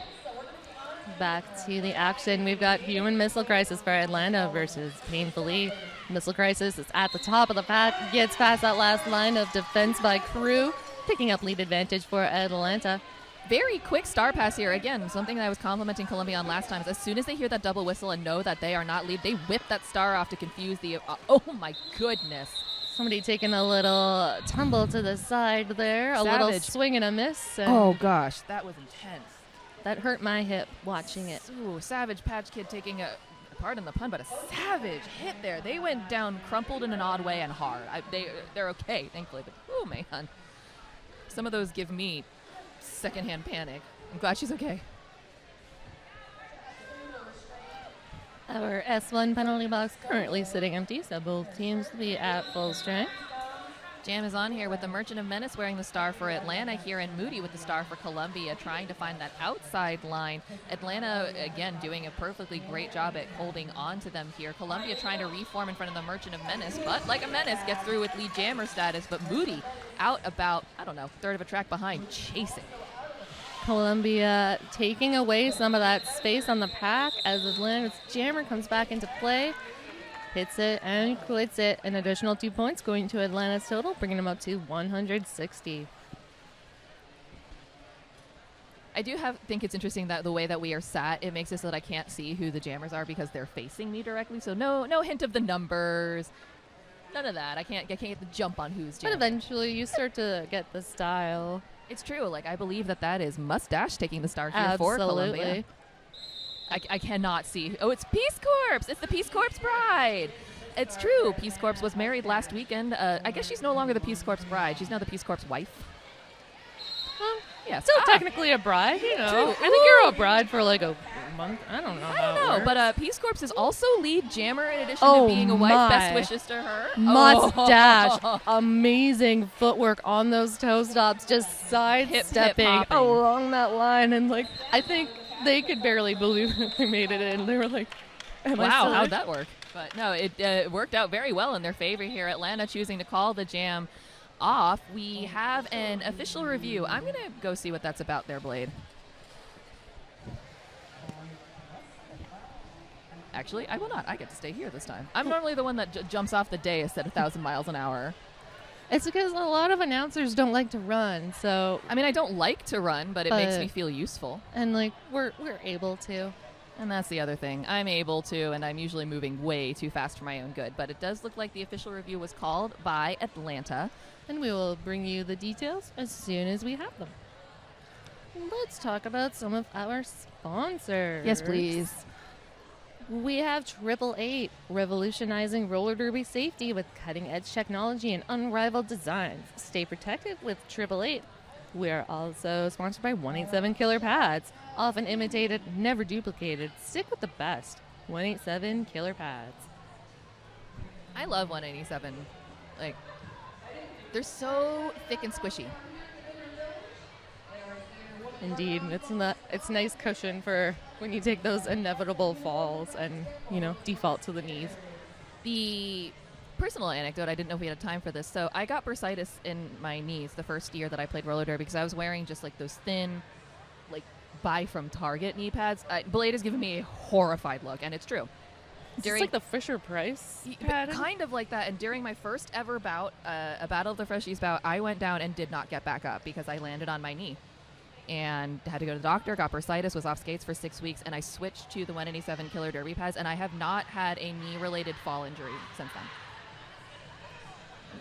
Back to the action. We've got Human Missile Crisis for Atlanta versus Painfully. Missile Crisis is at the top of the pack, gets past that last line of defense by Crew, picking up lead advantage for Atlanta. Very quick star pass here. Again, something that I was complimenting Columbia on last time is as soon as they hear that double whistle and know that they are not lead, they whip that star off to confuse the... oh my goodness. Somebody taking a little tumble to the side there. A little swing and a miss. And oh gosh, that was intense. That hurt my hip watching it. Ooh, Savage Patch Kid taking a, pardon the pun, but a savage hit there. They went down crumpled in an odd way and hard. They're okay, thankfully, but oh man. Some of those give me secondhand panic. I'm glad she's okay. Our S1 penalty box currently sitting empty, so both teams will be at full strength. Jam is on here with the Merchant of Menace wearing the star for Atlanta here, and Moody with the star for Columbia, trying to find that outside line. Atlanta, again, doing a perfectly great job at holding on to them here. Columbia trying to reform in front of the Merchant of Menace, but like a menace, gets through with lead jammer status. But Moody out about, I don't know, third of a track behind, chasing. Columbia taking away some of that space on the pack as Atlanta's jammer comes back into play. Hits it and quits it. An additional 2 points going to Atlanta's total, bringing them up to 160. I do think it's interesting that the way that we are sat, it makes it so that I can't see who the jammers are because they're facing me directly. So no hint of the numbers. None of that. I can't get the jump on who's jamming. But eventually you start to get the style. It's true. Like, I believe that is Mustache taking the star here for Columbia. I cannot see. Oh, it's Peace Corps. It's the Peace Corps bride. It's true. Peace Corps was married last weekend. I guess she's no longer the Peace Corps bride. She's now the Peace Corps wife. Well, yes. Still technically a bride, you know. True. I think you're a bride for like a month. I don't know. But Peace Corps is also lead jammer in addition to being a wife. Best wishes to her. Mustache. Amazing footwork on those toe stops, just sidestepping along that line. And like, I think they could barely believe that they made it in. They were like, wow, how'd that work? But no, it worked out very well in their favor here. Atlanta choosing to call the jam off. We have an official review. I'm going to go see what that's about there, Blade. Actually, I will not. I get to stay here this time. I'm normally the one that jumps off the dais at 1,000 miles an hour. It's because a lot of announcers don't like to run, so... I mean, I don't like to run, but it makes me feel useful. And, like, we're able to. And that's the other thing. I'm able to, and I'm usually moving way too fast for my own good. But it does look like the official review was called by Atlanta. And we will bring you the details as soon as we have them. Let's talk about some of our sponsors. Yes, please. We have 888, revolutionizing roller derby safety with cutting-edge technology and unrivaled designs. Stay protected with 888. We are also sponsored by 187 Killer Pads. Often imitated, never duplicated. Stick with the best. 187 Killer Pads. I love 187. Like, they're so thick and squishy. Indeed, it's nice cushion for when you take those inevitable falls and, default to the knees. The personal anecdote, I didn't know if we had time for this. So I got bursitis in my knees the first year that I played roller derby because I was wearing just like those thin, like buy from Target knee pads. Blade has given me a horrified look, and it's true. It's like the Fisher Price pattern? Kind of like that. And during my first ever bout, a Battle of the Freshies bout, I went down and did not get back up because I landed on my knee. And had to go to the doctor, got bursitis, was off skates for 6 weeks, and I switched to the 187 Killer Derby pads, and I have not had a knee-related fall injury since then.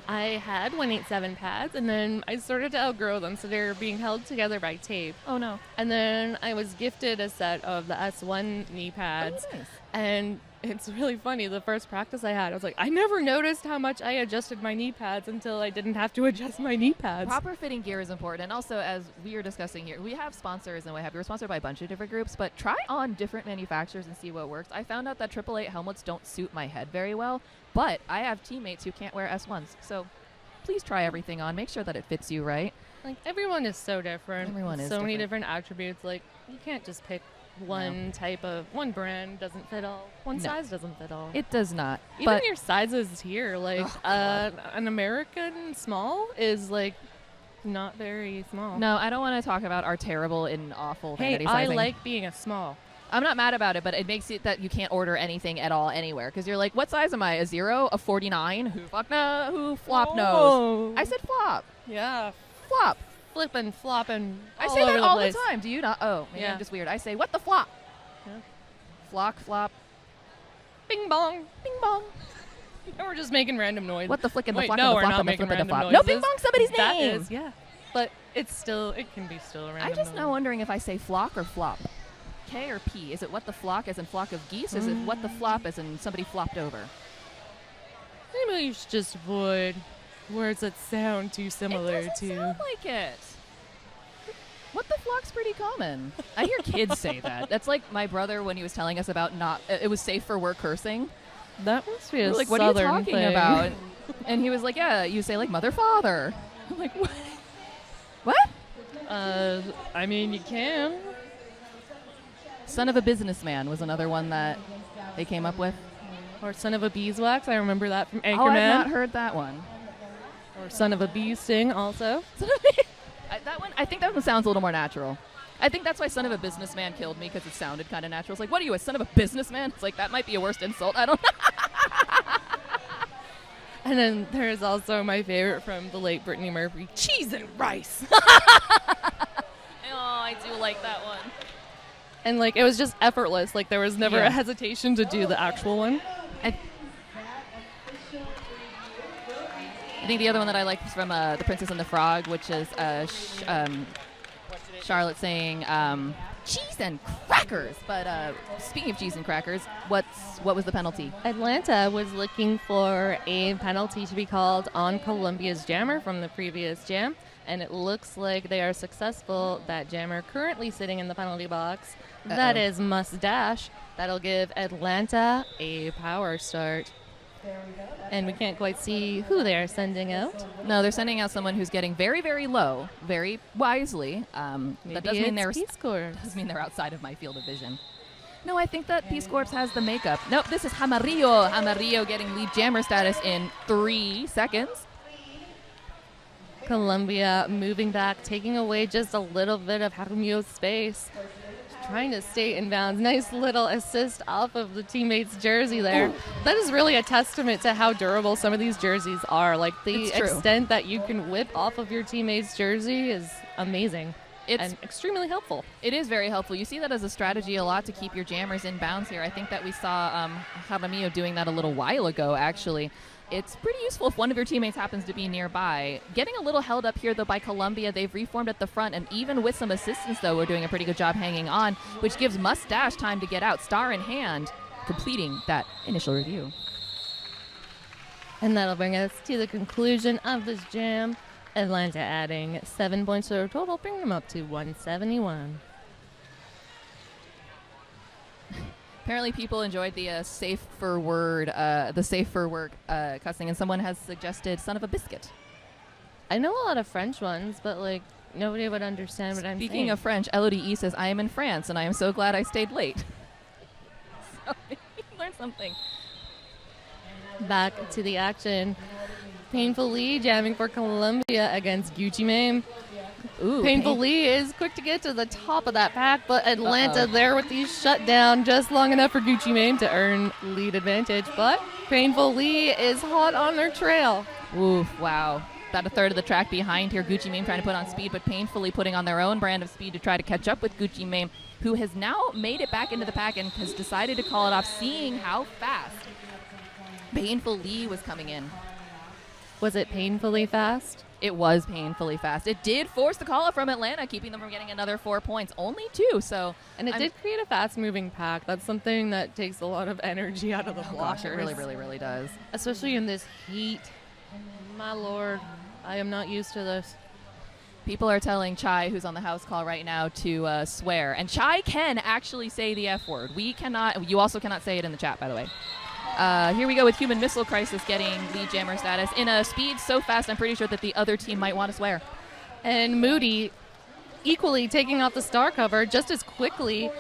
I had 187 pads, and then I started to outgrow them, so they're being held together by tape. Oh, no. And then I was gifted a set of the S1 knee pads, nice. And it's really funny. The first practice I had, I was like, I never noticed how much I adjusted my knee pads until I didn't have to adjust my knee pads. Proper fitting gear is important. And also, as we are discussing here, we have sponsors and we're sponsored by a bunch of different groups, but try on different manufacturers and see what works. I found out that 888 helmets don't suit my head very well, but I have teammates who can't wear S1s. So please try everything on. Make sure that it fits you right. Like, everyone is so different. Everyone is so many different attributes. Like, you can't just pick one brand doesn't fit all. One size doesn't fit all. It does not. Even but your sizes here, like an American small is like not very small. No, I don't want to talk about our terrible and awful vanity I sizing. like being a small. I'm not mad about it, but it makes it that you can't order anything at all anywhere because you're like, what size am I? A 0? A 49? Who flop knows? I said flop. Yeah. Flop. Flipping, flopping. I say that all the place. time. Do you not? Oh, maybe yeah. I'm just weird. I say, what the flop? Yeah. Flock, flop. Bing bong. Bing bong. And we're just making random noise. What the flick and the flock no, and the flop and the flip and the flop. No, bing bong, somebody's that name. Is, yeah. But it can be still a random I'm just noise. now wondering if I say flock or flop. K or P? Is it what the flock as in flock of geese? Is it what the flop as in somebody flopped over? Maybe you should just avoid words that sound too similar It doesn't sound like it. What the flock's pretty common. I hear kids say that. That's like my brother when he was telling us about it was safe for work cursing. That must be a We're like, what are you southern talking thing. about? And he was like, yeah, you say like mother, father. I'm like, what? What? I mean, you can. Son of a businessman was another one that they came up with. Or son of a beeswax. I remember that from Anchorman. Oh, I've not heard that one. Or son of a bee sting also. I think that one sounds a little more natural. I think that's why son of a businessman killed me, because it sounded kind of natural. It's like, what are you, a son of a businessman? It's like, that might be a worse insult. I don't know. And then there's also my favorite from the late Brittany Murphy, cheese and rice. Oh, I do like that one. And like it was just effortless. Like there was never Yeah. a hesitation to do the actual one. I think the other one that I like is from The Princess and the Frog, which is Charlotte saying cheese and crackers. But speaking of cheese and crackers, what was the penalty? Atlanta was looking for a penalty to be called on Columbia's jammer from the previous jam, and it looks like they are successful. That jammer currently sitting in the penalty box. That is Mustache. That'll give Atlanta a power start. And we can't quite see who they are sending out. No, they're sending out someone who's getting very, very low, very wisely. That does mean Peace Corps. does mean they're outside of my field of vision. No, I think that Peace Corps has the makeup. Nope, this is Amarillo. Amarillo getting lead jammer status in 3 seconds. Columbia moving back, taking away just a little bit of Jaramillo's space. Trying to stay in bounds. Nice little assist off of the teammate's jersey there. Ooh. That is really a testament to how durable some of these jerseys are. Like the It's true. extent that you can whip off of your teammate's jersey is amazing. It's and extremely helpful. It is very helpful. You see that as a strategy a lot to keep your jammers in bounds here. I think that we saw Jaramillo doing that a little while ago, actually. It's pretty useful if one of your teammates happens to be nearby. Getting a little held up here, though, by Columbia. They've reformed at the front, and even with some assistance, though, we're doing a pretty good job hanging on, which gives Mustache time to get out, star in hand, completing that initial review. And that'll bring us to the conclusion of this jam. Atlanta adding 7 points to their total, bringing them up to 171. Apparently people enjoyed the safe for work cussing, and someone has suggested son of a biscuit. I know a lot of French ones, but like nobody would understand what I'm saying. Speaking of French, Elodie E says, I am in France, and I am so glad I stayed late. So you learned something. Back to the action. Painful Lee jamming for Columbia against Gucci Mane. Ooh, Painful Lee is quick to get to the top of that pack, but Atlanta there with these shut down just long enough for Gucci Mane to earn lead advantage. But Painful Lee is hot on their trail. Ooh, wow. About a third of the track behind here. Gucci Mane trying to put on speed, but painfully putting on their own brand of speed to try to catch up with Gucci Mane, who has now made it back into the pack and has decided to call it off, seeing how fast Painful Lee was coming in. Was it painfully fast? It was painfully fast. It did force the call up from Atlanta, keeping them from getting another 4 points. Only 2, so... And it did create a fast-moving pack. That's something that takes a lot of energy out of the blockers. Gosh, it really, really, really does. Especially in this heat. My lord, I am not used to this. People are telling Chai, who's on the house call right now, to swear. And Chai can actually say the F word. We cannot. You also cannot say it in the chat, by the way. Here we go with Human Missile Crisis getting lead jammer status in a speed so fast I'm pretty sure that the other team might want to swear. And Moody equally taking off the star cover just as quickly,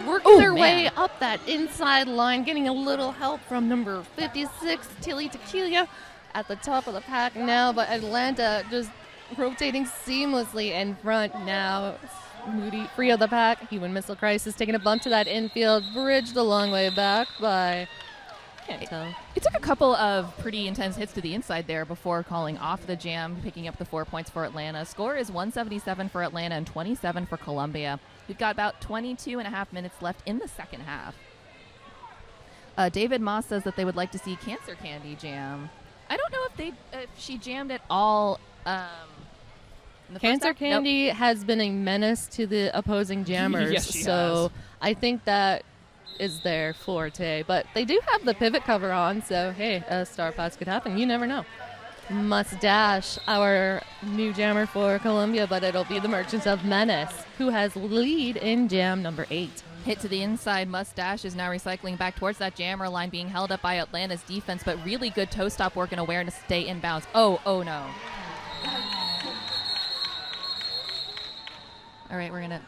working their way up that inside line, getting a little help from number 56, Tilly Tequila, at the top of the pack now, but Atlanta just rotating seamlessly in front now. Moody free of the pack. Human Missile Crisis taking a bump to that infield, bridged a long way back by... Can't tell. It took a couple of pretty intense hits to the inside there before calling off the jam, picking up the 4 points for Atlanta. Score is 177 for Atlanta and 27 for Columbia. We've got about 22 and a half minutes left in the second half. David Moss says that they would like to see Cancer Candy jam. I don't know if she jammed at all. In the Cancer first half? Candy has been a menace to the opposing jammers, Yes, she so I think that is their forte. But they do have the pivot cover on, so hey, a star pass could happen. You never know. Mustache, our new jammer for Columbia, but it'll be the Merchants of Menace, who has lead in jam number 8. Hit to the inside. Mustache is now recycling back towards that jammer line, being held up by Atlanta's defense, but really good toe stop work and awareness to stay in bounds. Oh no. All right, we're going to...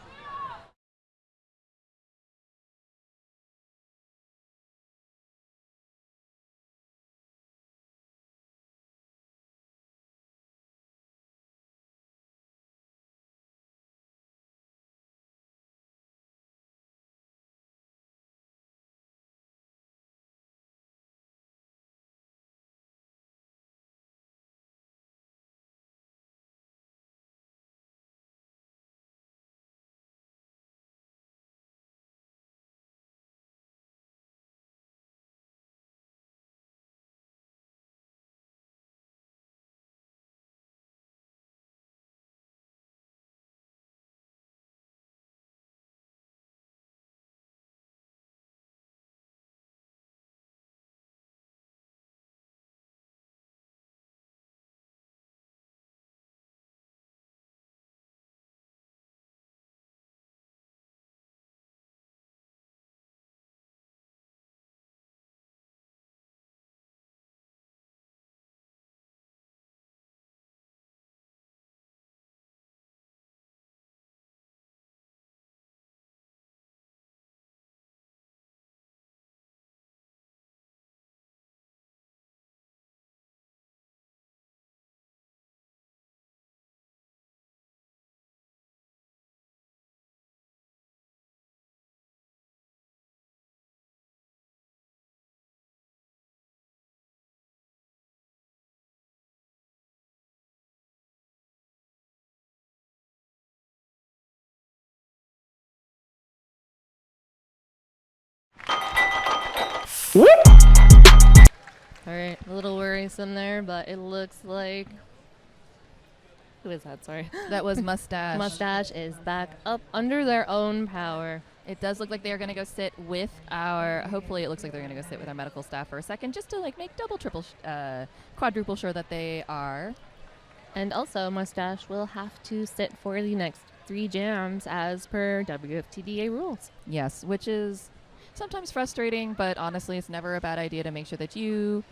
All right, a little worrisome there, but it looks like... Who is that? Sorry. That was Mustache. Mustache is back up under their own power. It does look like they're going to go sit with our... Hopefully it looks like they're going to go sit with our medical staff for a second, just to like make double, triple, quadruple sure that they are. And also, Mustache will have to sit for the next 3 jams as per WFTDA rules. Yes, which is sometimes frustrating, but honestly, it's never a bad idea to make sure that you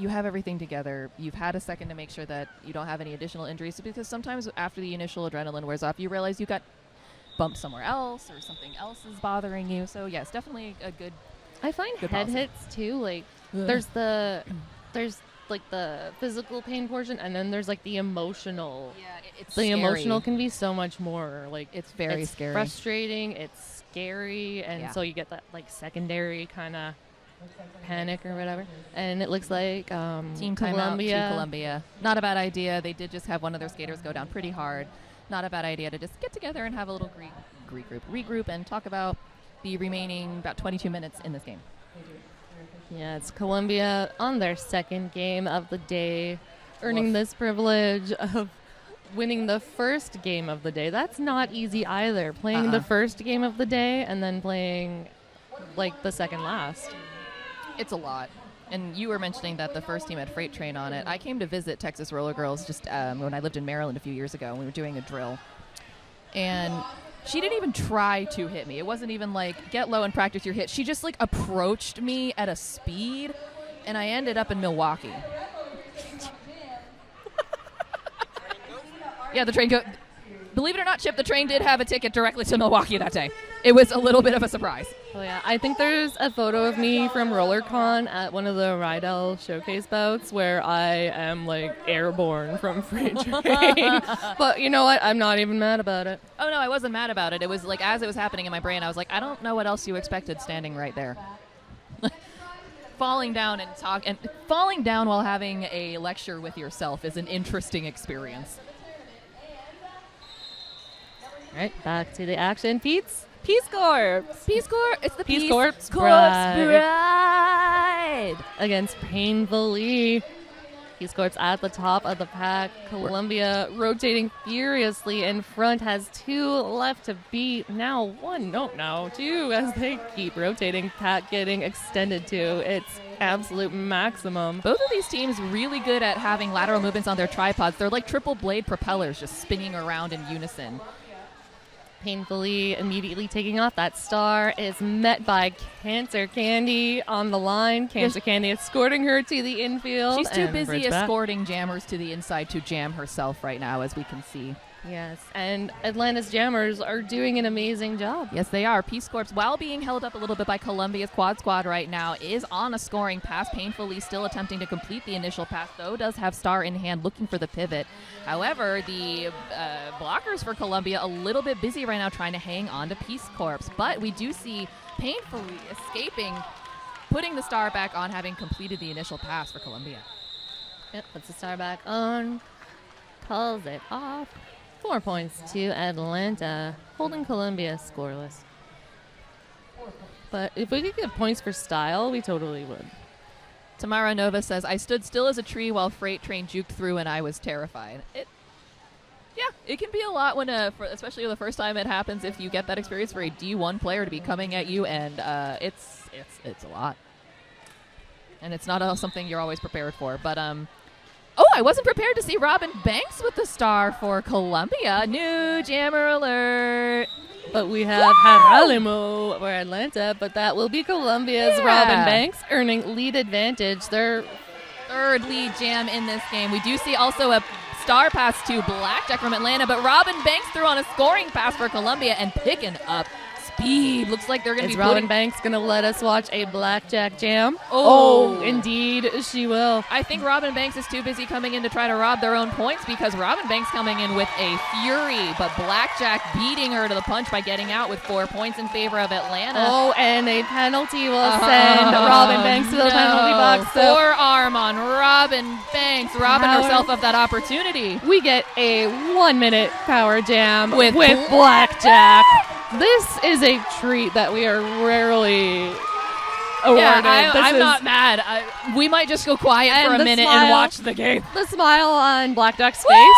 have everything together. You've had a second to make sure that you don't have any additional injuries, because sometimes after the initial adrenaline wears off, you realize you got bumped somewhere else or something else is bothering you. So yes, definitely a good. I find good head policy. hits too. Like there's like the physical pain portion, and then there's like the emotional. Yeah, it's the scary. emotional can be so much more. Like It's very scary. frustrating. It's scary, and so you get that like secondary kind of panic or whatever. And it looks like Team timeout to Columbia. Not a bad idea. They did just have one of their skaters go down pretty hard. Not a bad idea to just get together and have a little regroup, and talk about the remaining about 22 minutes in this game. Yeah, it's Columbia on their second game of the day, earning this privilege of winning the first game of the day. That's not easy either. Playing the first game of the day and then playing like the second last. It's a lot. And you were mentioning that the first team had Freight Train on it. I came to visit Texas Roller Girls just when I lived in Maryland a few years ago, and we were doing a drill. And she didn't even try to hit me. It wasn't even like, get low and practice your hit. She just like approached me at a speed, and I ended up in Milwaukee. Yeah, the train Believe it or not, Chip, the train did have a ticket directly to Milwaukee that day. It was a little bit of a surprise. Oh yeah, I think there's a photo of me from RollerCon at one of the Rydell showcase bouts where I am like airborne from Freight Train. But you know what? I'm not even mad about it. Oh no, I wasn't mad about it. It was like, as it was happening in my brain, I was like, I don't know what else you expected standing right there. Falling down while having a lecture with yourself is an interesting experience. All right, back to the action. Peace Corps. Peace Corps. It's the Peace Corps Bride. Against Painfully. Peace Corps at the top of the pack. Columbia rotating furiously in front, has 2 left to beat. Now 1, nope, now 2 as they keep rotating. Pack getting extended to its absolute maximum. Both of these teams really good at having lateral movements on their tripods. They're like triple blade propellers just spinning around in unison. painfully immediately taking off. That star is met by Cancer Candy on the line. Cancer Candy escorting her to the infield. She's too and busy bridge back. escorting jammers to the inside to jam herself right now, as we can see. Yes, and Atlanta's jammers are doing an amazing job. Yes, they are. Peace Corps, while being held up a little bit by Columbia's Quad Squad right now, is on a scoring pass, painfully still attempting to complete the initial pass, though does have star in hand looking for the pivot. However, the blockers for Columbia a little bit busy right now trying to hang on to Peace Corps, but we do see painfully escaping, putting the star back on, having completed the initial pass for Columbia. Yep, puts the star back on, calls it off. 4 points to Atlanta, holding Columbia scoreless. But if we could get points for style, we totally would. Tamara Nova says, I stood still as a tree while freight train juked through and I was terrified. It can be a lot when, especially the first time it happens, if you get that experience for a D1 player to be coming at you, and it's a lot. And it's not something you're always prepared for. But I wasn't prepared to see Robin Banks with the star for Columbia. New jammer alert. But we have Haralimo for Atlanta, but that will be Columbia's Robin Banks earning lead advantage. Their third lead jam in this game. We do see also a star pass to Blackjack from Atlanta, but Robin Banks threw on a scoring pass for Columbia and picking up speed. Looks like they're going to be Robin Banks going to let us watch a Blackjack jam? Oh, indeed she will. I think Robin Banks is too busy coming in to try to rob their own points, because Robin Banks coming in with a fury, but Blackjack beating her to the punch by getting out with 4 points in favor of Atlanta. Oh, and a penalty will send Robin Banks to the penalty box. So forearm on Robin Banks, robbing herself of that opportunity. We get a 1 minute power jam with Blackjack. This is a treat that we are rarely awarded. Yeah, I'm not mad. We might just go quiet for a minute and watch the game. The smile on Blackjack's face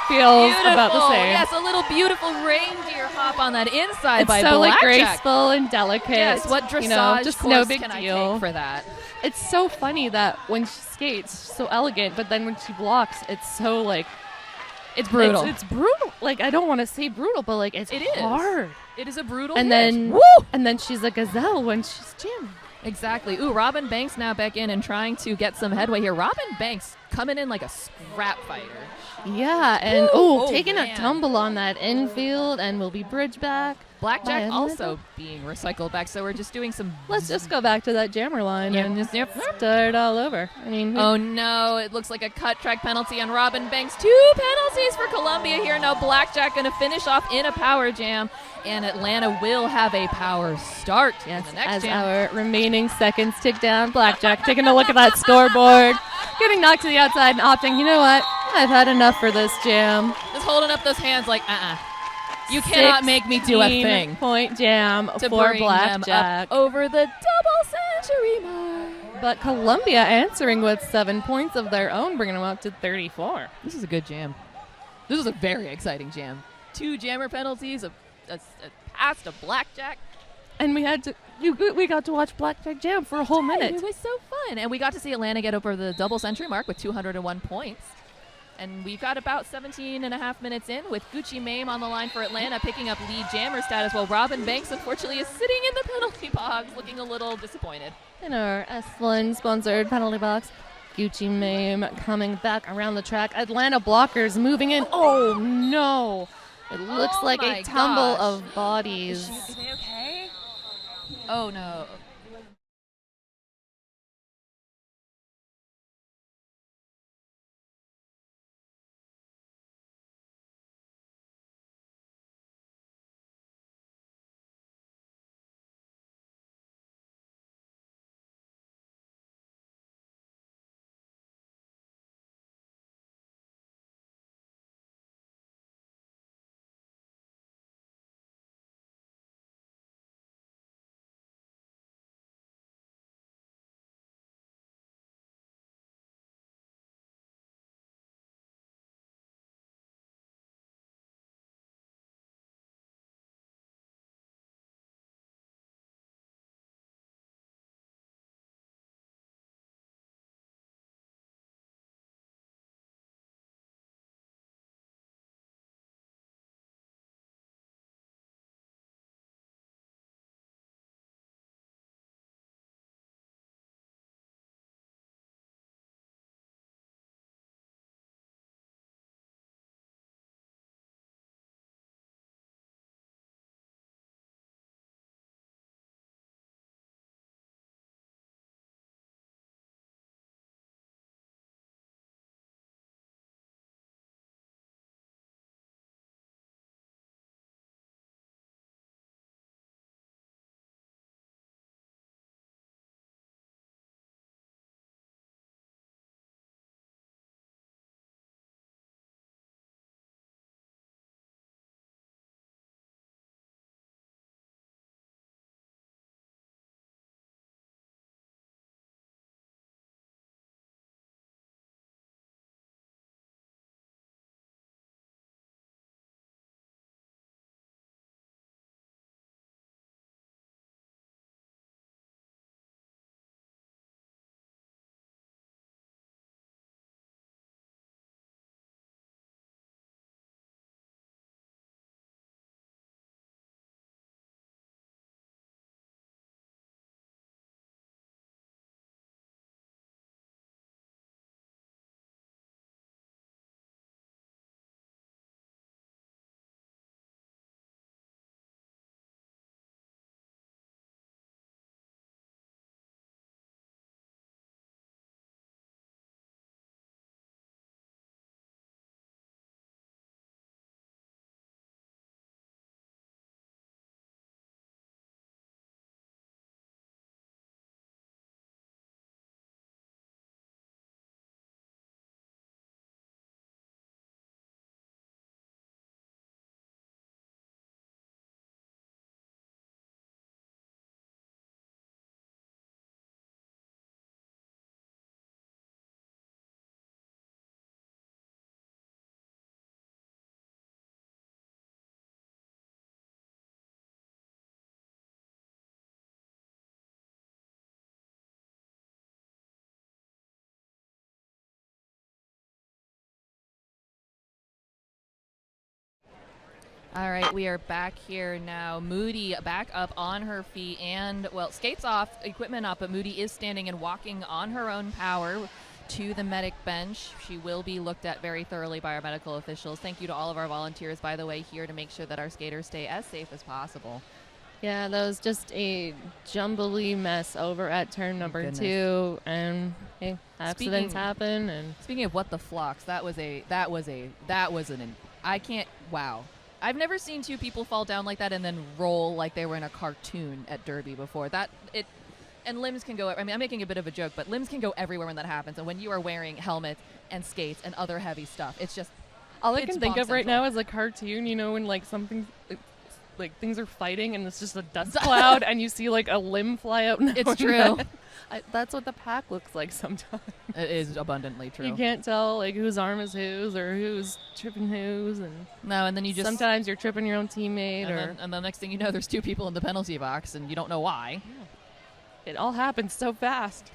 feels about the same. Yes, a little beautiful reindeer hop on that inside by so Blackjack. Graceful and delicate. Yes, what dressage just course no big can deal I take for that? It's so funny that when she skates, she's so elegant, but then when she blocks, it's so like... It's brutal. It's brutal. Like, I don't want to say brutal, but like it's hard. It is a brutal and hit. then she's a gazelle when she's jamming. Exactly. Ooh, Robin Banks now back in and trying to get some headway here. Robin Banks coming in like a scrap fighter. Yeah, and taking a tumble on that infield and will be bridge back. Blackjack also being recycled back, so we're just doing some... Let's just go back to that jammer line and just start all over. I mean... Oh, no. It looks like a cut track penalty on Robin Banks. 2 penalties for Columbia here. Now Blackjack going to finish off in a power jam, and Atlanta will have a power start in the next as jam. Our remaining seconds tick down. Blackjack taking a look at that scoreboard, getting knocked to the outside and opting, you know what? I've had enough for this jam. Just holding up those hands like, You cannot make me do a thing. 16-point jam to for bring Blackjack. them up over the double-century mark. But Columbia answering with 7 points of their own, bringing them up to 34. This is a good jam. This is a very exciting jam. 2 jammer penalties, a pass to Blackjack. And we got to watch Blackjack jam for a whole minute. It was so fun. And we got to see Atlanta get over the double-century mark with 201 points. And we've got about 17 and a half minutes in with Gucci Mame on the line for Atlanta, picking up lead jammer status, while Robin Banks, unfortunately, is sitting in the penalty box, looking a little disappointed. In our S1-sponsored penalty box, Gucci Mame coming back around the track. Atlanta blockers moving in. Oh, no. It looks like a tumble of bodies. Is she okay? Oh, no. All right, we are back here now. Moody back up on her feet and, well, skates off, equipment up, but Moody is standing and walking on her own power to the medic bench. She will be looked at very thoroughly by our medical officials. Thank you to all of our volunteers, by the way, here to make sure that our skaters stay as safe as possible. Yeah, that was just a jumbly mess over at turn number 2, and hey, accidents happen. And speaking of what the flocks, wow. I've never seen two people fall down like that and then roll like they were in a cartoon at Derby before. And limbs can go, I mean, I'm making a bit of a joke, but limbs can go everywhere when that happens. And when you are wearing helmets and skates and other heavy stuff, it's just, all I can think of right now is a cartoon, you know, when like something, like things are fighting and it's just a dust cloud and you see like a limb fly out. It's true. That's what the pack looks like sometimes. It is abundantly true. You can't tell like whose arm is whose or who's tripping whose, and then you just sometimes you're tripping your own teammate, and the next thing you know, there's two people in the penalty box and you don't know why. Yeah. It all happened so fast.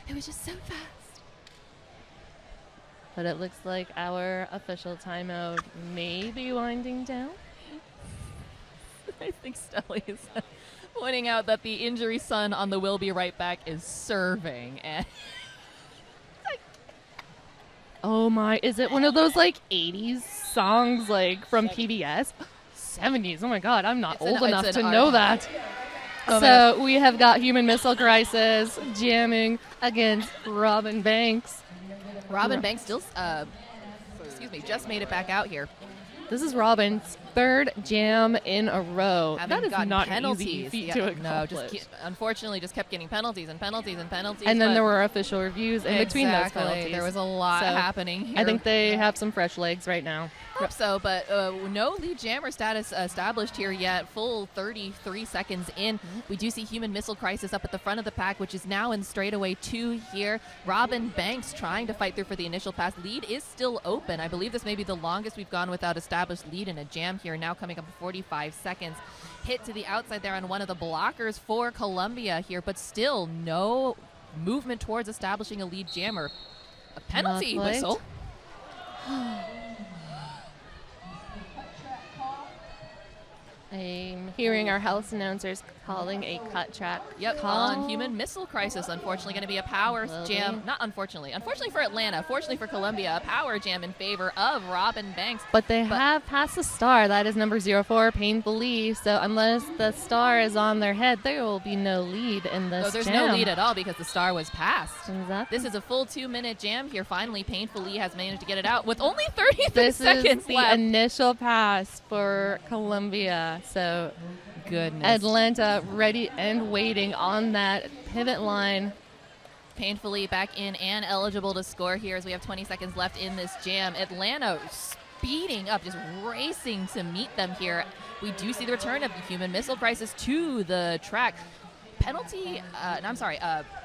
It was just so fast. But it looks like our official timeout may be winding down. I think Stelly is pointing out that the injury son on the will be right back is serving. And oh my, is it one of those like 80s songs like from PBS? 70s, oh my god, I'm not old enough to know that. So we have got Human Missile Crisis jamming against Robin Banks. Robin Banks still, just made it back out here. This is Robin's third jam in a row. That is not penalties. An easy feat to accomplish. No, unfortunately, just kept getting penalties and penalties and penalties. And then there were official reviews in between those penalties. There was a lot happening here. I think they have some fresh legs right now. Hope so, but no lead jammer status established here yet. Full 33 seconds in. We do see Human Missile Crisis up at the front of the pack, which is now in straightaway 2 here. Robin Banks trying to fight through for the initial pass. Lead is still open. I believe this may be the longest we've gone without established lead in a jam here. Now coming up 45 seconds. Hit to the outside there on one of the blockers for Columbia here, but still no movement towards establishing a lead jammer. A penalty whistle. I'm hearing our house announcers calling a cut track. Yep, on Human Missile Crisis. Unfortunately, going to be a power jam. Not unfortunately. Unfortunately for Atlanta. Fortunately for Columbia, a power jam in favor of Robin Banks. But they have passed the star. That is number 04, Painfully. So unless the star is on their head, there will be no lead in this there's jam. No lead at all because the star was passed. Exactly. This is a full 2-minute jam here. Finally, Painfully has managed to get it out with only 33 this seconds is the left. Initial pass for Columbia. So goodness. Atlanta ready and waiting on that pivot line. Painfully back in and eligible to score here as we have 20 seconds left in this jam. Atlanta speeding up, just racing to meet them here. We do see the return of the Human Missile Crisis to the track.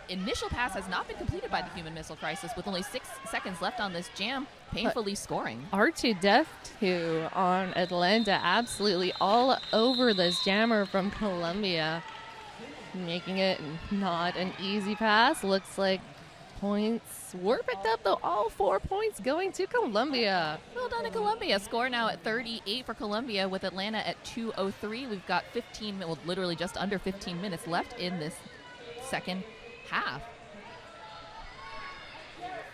Initial pass has not been completed by the Human Missile Crisis with only 6 seconds left on this jam. Painfully scoring. R2 Def 2 on Atlanta, absolutely all over this jammer from Columbia, making it not an easy pass. Looks like points were picked up, though. All 4 points going to Columbia. Well done to Columbia. Score now at 38 for Columbia with Atlanta at 2:03. We've got literally just under 15 minutes left in this second half.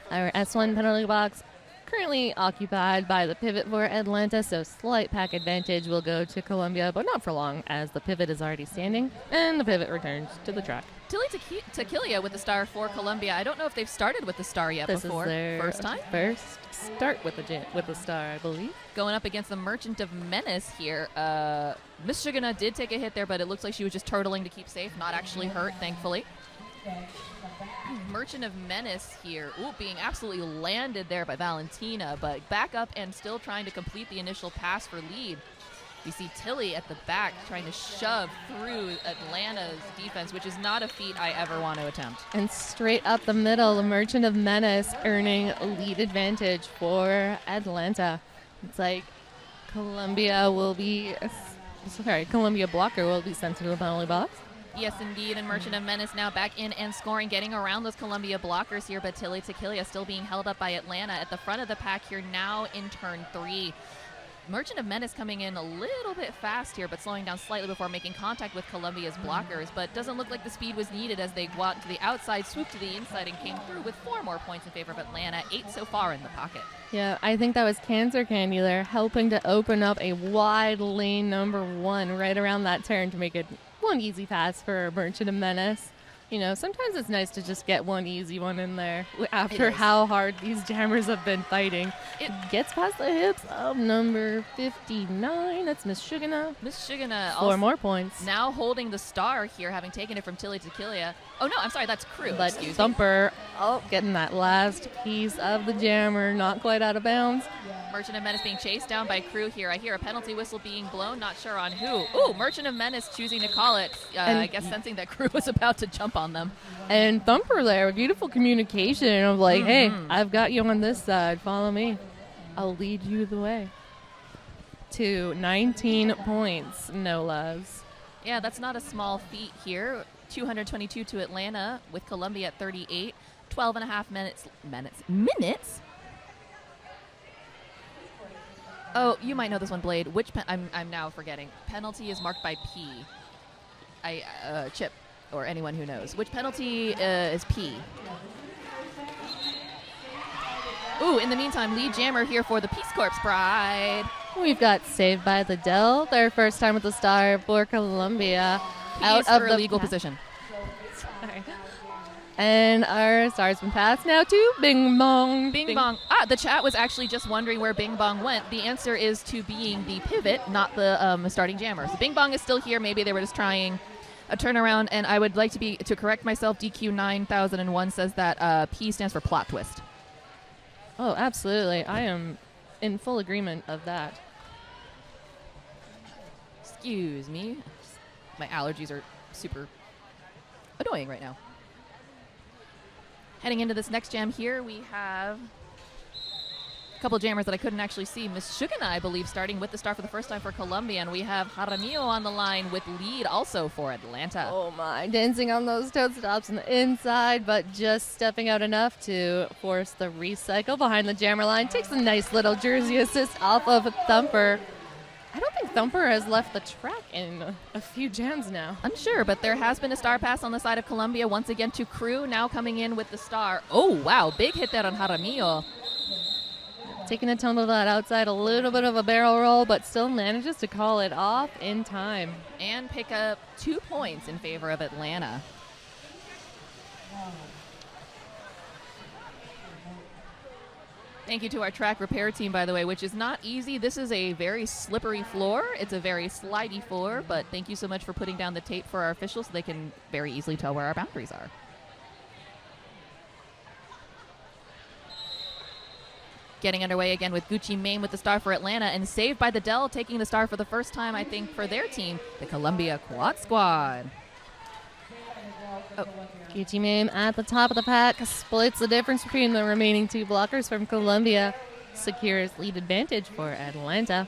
Our S1 penalty box currently occupied by the pivot for Atlanta, so slight pack advantage will go to Columbia, but not for long as the pivot is already standing and the pivot returns to the track. Tilly Tequilia with the star for Columbia. I don't know if they've started with the star yet before. This is their first time? First start with the star, I believe. Going up against the Merchant of Menace here. Miss Shugana did take a hit there, but it looks like she was just turtling to keep safe, not actually hurt, thankfully. Merchant of Menace here, being absolutely landed there by Valentina, but back up and still trying to complete the initial pass for lead. We see Tilly at the back trying to shove through Atlanta's defense, which is not a feat I ever want to attempt. And straight up the middle, the Merchant of Menace earning lead advantage for Atlanta. It's like Columbia blocker will be sent to the penalty box. Yes, indeed, and Merchant of Menace now back in and scoring, getting around those Columbia blockers here, but Tilly Tequilia still being held up by Atlanta at the front of the pack here now in turn 3. Merchant of Menace coming in a little bit fast here, but slowing down slightly before making contact with Columbia's blockers. But doesn't look like the speed was needed as they walked to the outside, swooped to the inside, and came through with 4 more points in favor of Atlanta. 8 so far in the pocket. Yeah, I think that was Cancer Candy there, helping to open up a wide lane number 1 right around that turn to make it one easy pass for Merchant of Menace. You know, sometimes it's nice to just get one easy one in there after how hard these jammers have been fighting. It gets past the hips of number 59. That's Miss Shugana. Miss Shugana 4 more points. Now holding the star here, having taken it from Tilly to Kilia. Oh, no, I'm sorry, that's Crew. But Thumper, getting that last piece of the jammer, not quite out of bounds. Merchant of Menace being chased down by Crew here. I hear a penalty whistle being blown, not sure on who. Ooh, Merchant of Menace choosing to call it, I guess sensing that Crew was about to jump on them. And Thumper there, beautiful communication of like, hey, I've got you on this side, follow me. I'll lead you the way. To 19 points, no less. Yeah, that's not a small feat here. 222 to Atlanta with Columbia at 38. 12 and a half minutes. Oh, you might know this one, Blade. Which I'm now forgetting. Penalty is marked by P. Chip, or anyone who knows. Which penalty is P? Ooh, in the meantime, lead jammer here for the Peace Corps Pride. We've got Saved by the Dell, their first time with the star for Columbia. Peace out for of the illegal position. Sorry. And our star's been passed now to Bing Bong. Bing Bong. The chat was actually just wondering where Bing Bong went. The answer is to being the pivot, not the starting jammer. So Bing Bong is still here. Maybe they were just trying a turnaround. And I would like to correct myself. DQ 9001 says that P stands for plot twist. Oh, absolutely. I am in full agreement of that. Excuse me. My allergies are super annoying right now. Heading into this next jam here, we have a couple of jammers that I couldn't actually see. Miss Shugana, I believe, starting with the star for the first time for Columbia. And we have Jaramillo on the line with lead also for Atlanta. Oh, my. Dancing on those toe stops on the inside, but just stepping out enough to force the recycle behind the jammer line. Takes a nice little jersey assist off of Thumper. I don't think Thumper has left the track in a few jams now. Unsure, but there has been a star pass on the side of Columbia once again to Crew, now coming in with the star. Oh, wow, big hit there on Jaramillo. Taking a tumble to that outside, a little bit of a barrel roll, but still manages to call it off in time. And pick up 2 points in favor of Atlanta. Thank you to our track repair team, by the way, which is not easy. This is a very slippery floor. It's a very slidey floor, but thank you so much for putting down the tape for our officials so they can very easily tell where our boundaries are. Getting underway again with Gucci Mane with the star for Atlanta, and Saved by the Dell taking the star for the first time, I think, for their team, the Columbia Quad Squad. Oh. Gucci Mane at the top of the pack splits the difference between the remaining 2 blockers from Columbia. Secures lead advantage for Atlanta.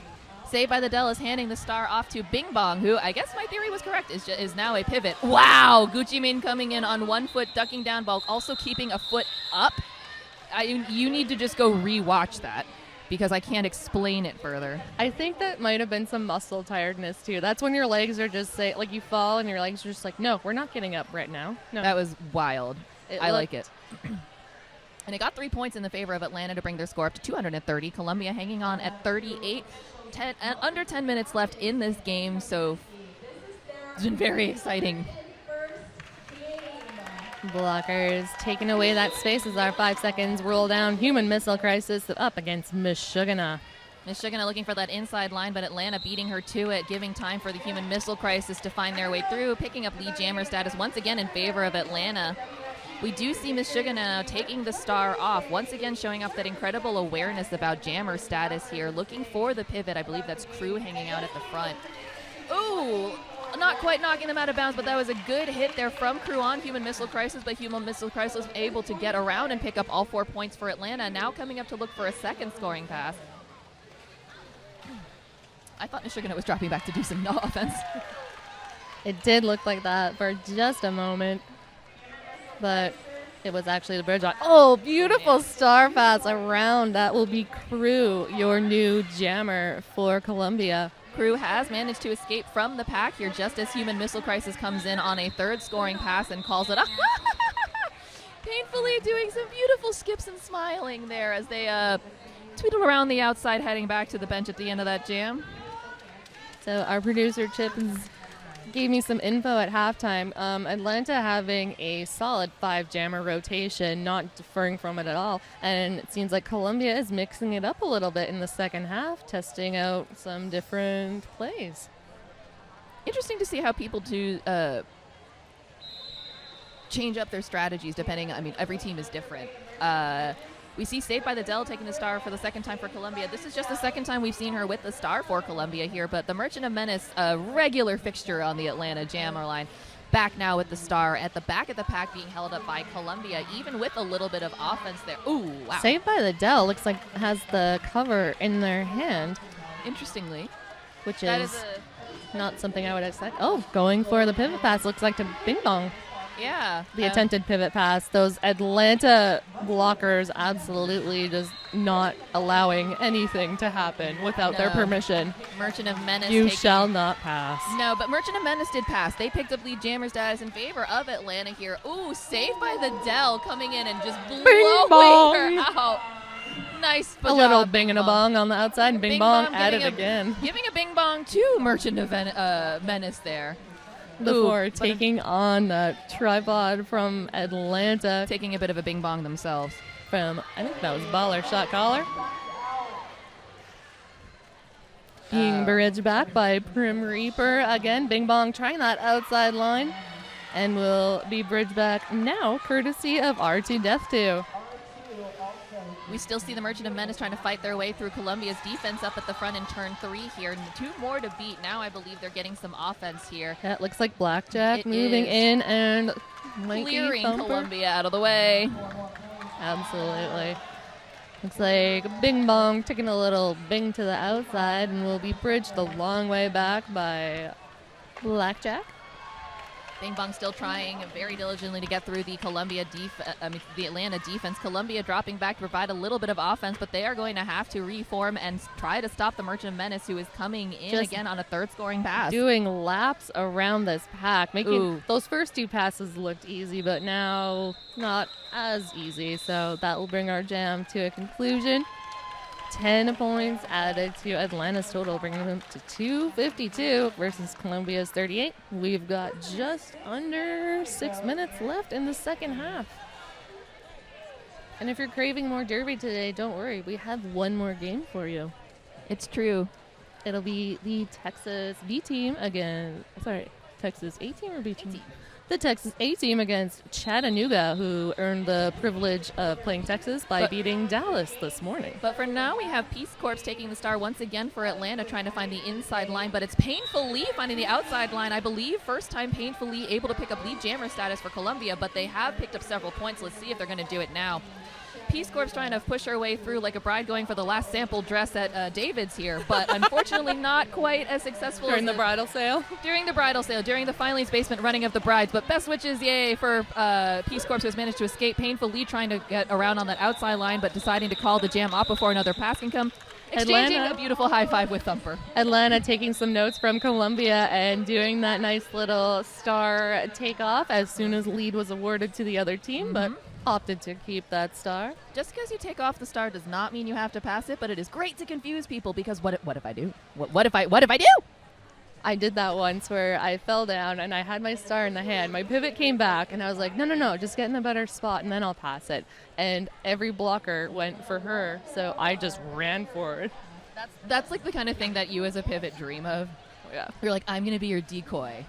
Saved by the Dell is handing the star off to Bing Bong, who I guess my theory was correct, is now a pivot. Wow! Gucci Mane coming in on 1 foot, ducking down while also keeping a foot up. You need to just go re-watch that because I can't explain it further. I think that might have been some muscle tiredness too. That's when your legs are just like you fall and your legs are just like, no, we're not getting up right now. No. That was wild. I like it. And it got 3 points in the favor of Atlanta to bring their score up to 230. Columbia hanging on at 38. Under 10 minutes left in this game, so it's been very exciting. Blockers taking away that space as our 5 seconds roll down. Human Missile Crisis up against Miss Shugana. Miss Shugana looking for that inside line, but Atlanta beating her to it, giving time for the Human Missile Crisis to find their way through, picking up lead jammer status once again in favor of Atlanta. We do see Miss Shugana now taking the star off, once again showing off that incredible awareness about jammer status here, looking for the pivot. I believe that's Crew hanging out at the front. Ooh! Not quite knocking them out of bounds, but that was a good hit there from Crew on Human Missile Crisis, but Human Missile Crisis able to get around and pick up all 4 points for Atlanta, now coming up to look for a second scoring pass. I thought Miss Shugana was dropping back to do some offense. It did look like that for just a moment, but It was actually the bridge walk. Oh, beautiful star pass around. That will be Crew, your new jammer for Columbia. Crew has managed to escape from the pack here just as Human Missile Crisis comes in on a third scoring pass and calls it up. Painfully doing some beautiful skips and smiling there as they tweedle around the outside heading back to the bench at the end of that jam. So our producer Chip gave me some info at halftime. Atlanta having a solid 5 jammer rotation, not deferring from it at all. And it seems like Columbia is mixing it up a little bit in the second half, testing out some different plays. Interesting to see how people do change up their strategies depending. I mean, every team is different. We see Saved by the Dell taking the star for the second time for Columbia. This is just the second time we've seen her with the star for Columbia here, but the Merchant of Menace, a regular fixture on the Atlanta jammer line, back now with the star at the back of the pack being held up by Columbia, even with a little bit of offense there. Ooh, wow. Saved by the Dell looks like has the cover in their hand. Interestingly. Which is not something I would expect. Oh, going for the pivot pass looks like to Bing Bong. Yeah. The attempted pivot pass. Those Atlanta blockers absolutely just not allowing anything to happen without their permission. Merchant of Menace. You shall not pass. No, but Merchant of Menace did pass. They picked up lead jammer status in favor of Atlanta here. Ooh, Saved by the Dell coming in and just blowing her out. Nice. A little bing and a bong on the outside, and bing bong at it again. Giving a bing bong to Merchant of Menace there. Before taking on the tripod from Atlanta. Taking a bit of a bing bong themselves. From, I think that was Baller Shot Caller. Being bridged back by Prim Reaper. Again, bing bong trying that outside line. And will be bridged back now, courtesy of R2 Death 2. We still see the Merchant of Menace trying to fight their way through Columbia's defense up at the front in turn 3 here. And 2 more to beat. Now I believe they're getting some offense here. That looks like Blackjack moving in and clearing Columbia out of the way. Absolutely. Looks like Bing Bong taking a little bing to the outside and will be bridged the long way back by Blackjack. Bing Bong still trying very diligently to get through the the Atlanta defense. Columbia dropping back to provide a little bit of offense, but they are going to have to reform and try to stop the Merchant of Menace, who is coming in again on a third scoring pass. Doing laps around this pack, making those first 2 passes looked easy, but now not as easy. So that will bring our jam to a conclusion. 10 points added to Atlanta's total, bringing them to 252 versus Columbia's 38. We've got just under 6 minutes left in the second half. And if you're craving more Derby today, don't worry. We have one more game for you. It's true. It'll be the Texas B team again. Sorry, Texas A team or B team? The Texas A team against Chattanooga, who earned the privilege of playing Texas by beating Dallas this morning. But for now, we have Peace Corps taking the star once again for Atlanta, trying to find the inside line, but it's Painful Lee finding the outside line. I believe first time Painful Lee able to pick up lead jammer status for Columbia, but they have picked up several points. Let's see if they're going to do it now. Peace Corps trying to push her way through like a bride going for the last sample dress at David's here, but unfortunately not quite as successful during the bridal sale. During the bridal sale, during the Filey's basement running of the brides. But best wishes, yay, for Peace Corps, who has managed to escape. Painful Lee trying to get around on that outside line, but deciding to call the jam off before another pass can come. Exchanging a beautiful high five with Thumper. Atlanta taking some notes from Columbia and doing that nice little star takeoff as soon as lead was awarded to the other team, but opted to keep that star. Just because you take off the star does not mean you have to pass it, but it is great to confuse people because what if I do? What if I do? I did that once where I fell down and I had my star in the hand. My pivot came back and I was like, no, just get in a better spot and then I'll pass it. And every blocker went for her, so I just ran for it. That's like the kind of thing that you as a pivot dream of. Yeah. You're like, I'm going to be your decoy.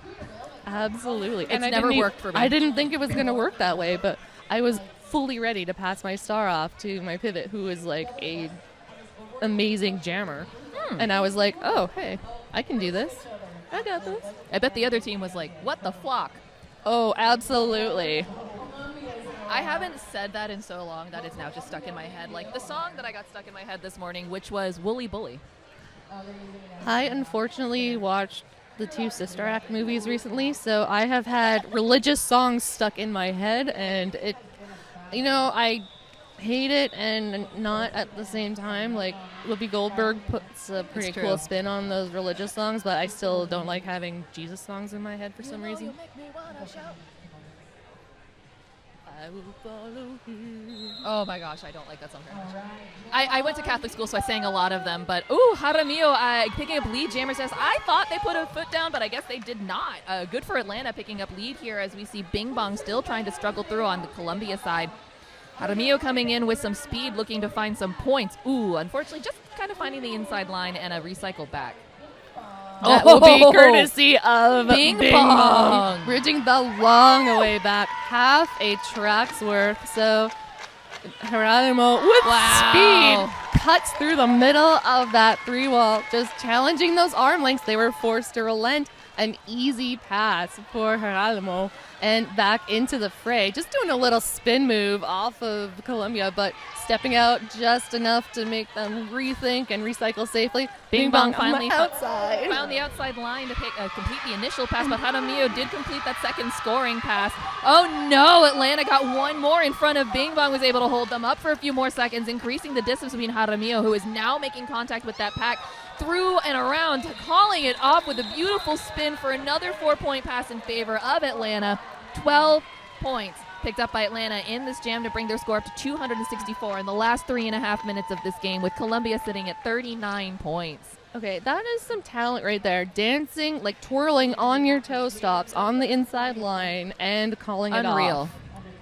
Absolutely. It's never worked for me. I didn't think it was going to work that way, but I was fully ready to pass my star off to my pivot, who is like a amazing jammer. And I was like, oh, hey, I can do this. I got this. I bet the other team was like, what the flock? Oh, absolutely. I haven't said that in so long that it's now just stuck in my head. Like the song that I got stuck in my head this morning, which was Wooly Bully. I unfortunately watched the 2 Sister Act movies recently, so I have had religious songs stuck in my head, and I hate it and not at the same time. Like, Whoopi Goldberg puts a pretty cool spin on those religious songs, but I still don't like having Jesus songs in my head for some reason. I will follow you. Oh my gosh, I don't like that song very much. I went to Catholic school, so I sang a lot of them. But ooh, Jaramillo picking up lead. Jammer says, I thought they put a foot down, but I guess they did not. Good for Atlanta picking up lead here as we see Bing Bong still trying to struggle through on the Columbia side. Jaramillo coming in with some speed, looking to find some points. Ooh, unfortunately, just kind of finding the inside line and a recycle back. That will be courtesy of Bing Bong. Bridging the long way back, half a track's worth. So Geronimo with speed cuts through the middle of that 3-wall, just challenging those arm lengths. They were forced to relent. An easy pass for Geronimo and back into the fray. Just doing a little spin move off of Columbia, but stepping out just enough to make them rethink and recycle safely. Bing Bong finally found the outside line to complete the initial pass, but Jaramillo did complete that second scoring pass. Oh no, Atlanta got one more in front of Bing Bong, was able to hold them up for a few more seconds, increasing the distance between Jaramillo, who is now making contact with that pack, through and around, calling it off with a beautiful spin for another 4-point pass in favor of Atlanta. 12 points picked up by Atlanta in this jam to bring their score up to 264 in the last 3.5 minutes of this game, with Columbia sitting at 39 points. Okay, that is some talent right there. Dancing, like twirling on your toe stops on the inside line and calling it off. Unreal.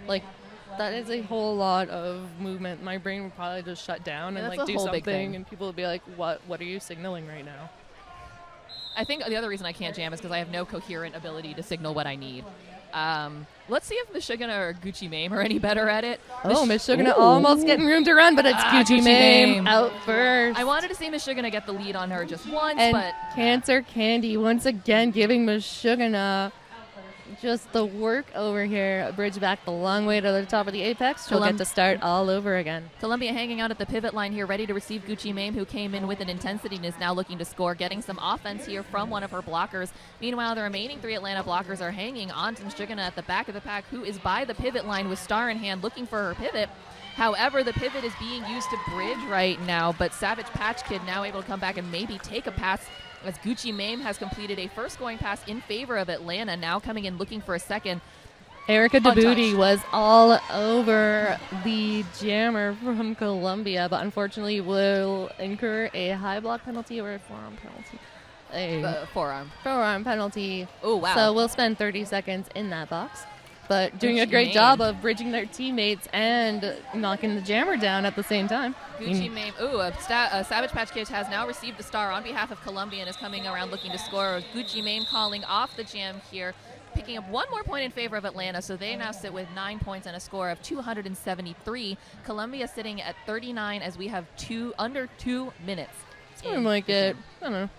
Like, that is a whole lot of movement. My brain would probably just shut down and like do something, and people would be like, "What are you signaling right now?" I think the other reason I can't jam is because I have no coherent ability to signal what I need. Let's see if Meshuggah or Gucci Mame are any better at it. Meshuggah almost getting room to run, but it's Gucci Mame out first. I wanted to see Meshuggah get the lead on her just once, but Cancer Candy once again giving Meshuggah just the work over here. A bridge back the long way to the top of the apex. She'll get to start all over again. Columbia hanging out at the pivot line here, ready to receive Gucci Mame, who came in with an intensity and is now looking to score, getting some offense here from one of her blockers. Meanwhile, the remaining 3 Atlanta blockers are hanging on to Meshuggah at the back of the pack, who is by the pivot line with star in hand, looking for her pivot. However, the pivot is being used to bridge right now, but Savage Patch Kid now able to come back and maybe take a pass, as Gucci Mame has completed a first scoring pass in favor of Atlanta, now coming in looking for a second. Erica DeBooty was all over the jammer from Columbia, but unfortunately will incur a high block penalty or a forearm penalty. Forearm penalty. Oh, wow. So we'll spend 30 seconds in that box. But doing a great job of bridging their teammates and knocking the jammer down at the same time. Gucci Mame. Savage Patch Kids has now received the star on behalf of Columbia and is coming around looking to score. Gucci Mame calling off the jam here, picking up one more point in favor of Atlanta, so they now sit with 9 points and a score of 273. Columbia sitting at 39 as we have under 2 minutes. It's more like it. I don't know.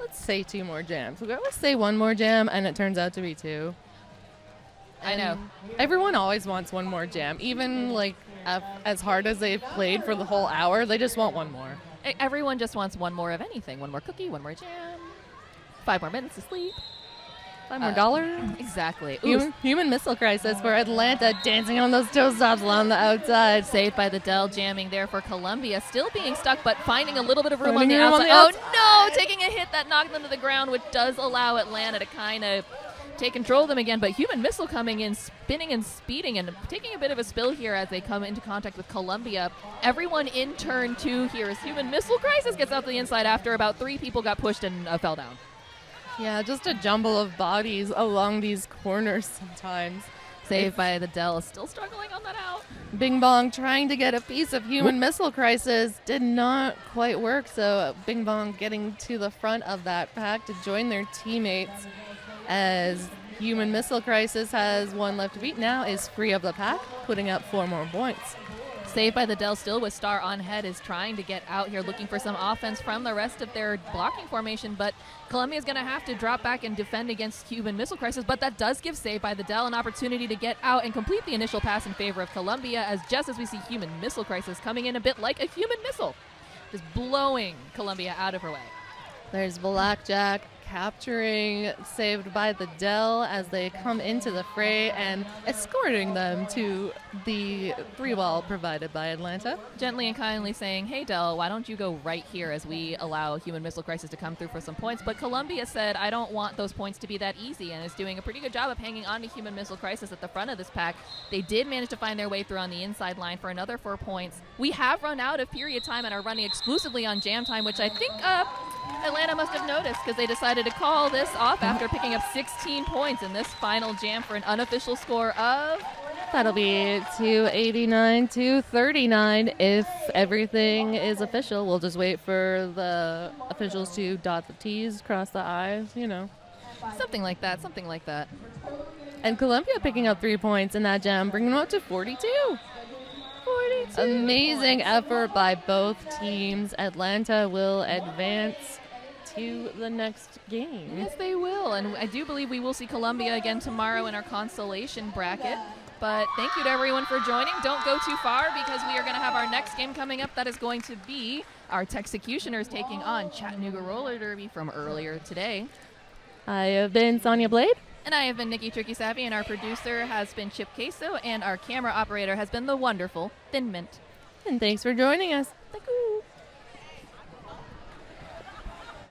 Let's say 2 more jams. Let's say 1 more jam, and it turns out to be 2. I know. Everyone always wants 1 more jam. Even like as hard as they've played for the whole hour, they just want 1 more. Everyone just wants 1 more of anything. 1 more cookie, 1 more jam, 5 more minutes to sleep. $5 more dollars. Exactly. Human missile crisis for Atlanta, dancing on those toe stops along the outside. Saved by the Dell, jamming there for Columbia. Still being stuck, but finding a little bit of room on the outside. Oh no! Taking a hit that knocked them to the ground, which does allow Atlanta to kind of take control of them again, but Human Missile coming in, spinning and speeding and taking a bit of a spill here as they come into contact with Columbia. Everyone in turn 2 here as Human Missile Crisis gets out to the inside after about 3 people got pushed and fell down. Yeah, just a jumble of bodies along these corners sometimes. Saved by the Dell, still struggling on that out. Bing Bong trying to get a piece of Human Missile Crisis did not quite work, so Bing Bong getting to the front of that pack to join their teammates. As Human Missile Crisis has 1 left to beat, now is free of the pack, putting up 4 more points. Saved by the Dell, still with star on head, is trying to get out here, looking for some offense from the rest of their blocking formation, but Columbia's going to have to drop back and defend against Human Missile Crisis, but that does give Saved by the Dell an opportunity to get out and complete the initial pass in favor of Columbia, as just as we see Human Missile Crisis coming in a bit like a human missile, just blowing Columbia out of her way. There's Blackjack capturing Saved by the Dell as they come into the fray and escorting them to the 3-ball provided by Atlanta. Gently and kindly saying, hey, Dell, why don't you go right here as we allow Human Missile Crisis to come through for some points. But Columbia said, I don't want those points to be that easy, and is doing a pretty good job of hanging on to Human Missile Crisis at the front of this pack. They did manage to find their way through on the inside line for another 4 points. We have run out of period time and are running exclusively on jam time, which I think Atlanta must have noticed because they decided to call this off after picking up 16 points in this final jam for an unofficial score of... That'll be 289-239 if everything is official. We'll just wait for the officials to dot the T's, cross the I's, you know. Something like that, something like that. And Columbia picking up 3 points in that jam, bringing them up to 42. Amazing effort by both teams. Atlanta will advance to the next game. Yes, they will. And I do believe we will see Columbia again tomorrow in our consolation bracket. But thank you to everyone for joining. Don't go too far because we are going to have our next game coming up. That is going to be our Texecutioners taking on Chattanooga Roller Derby from earlier today. I have been Sonia Blade. And I have been Nikki Tricky Savvy, and our producer has been Chip Queso, and our camera operator has been the wonderful Thin Mint. And thanks for joining us. Thank you.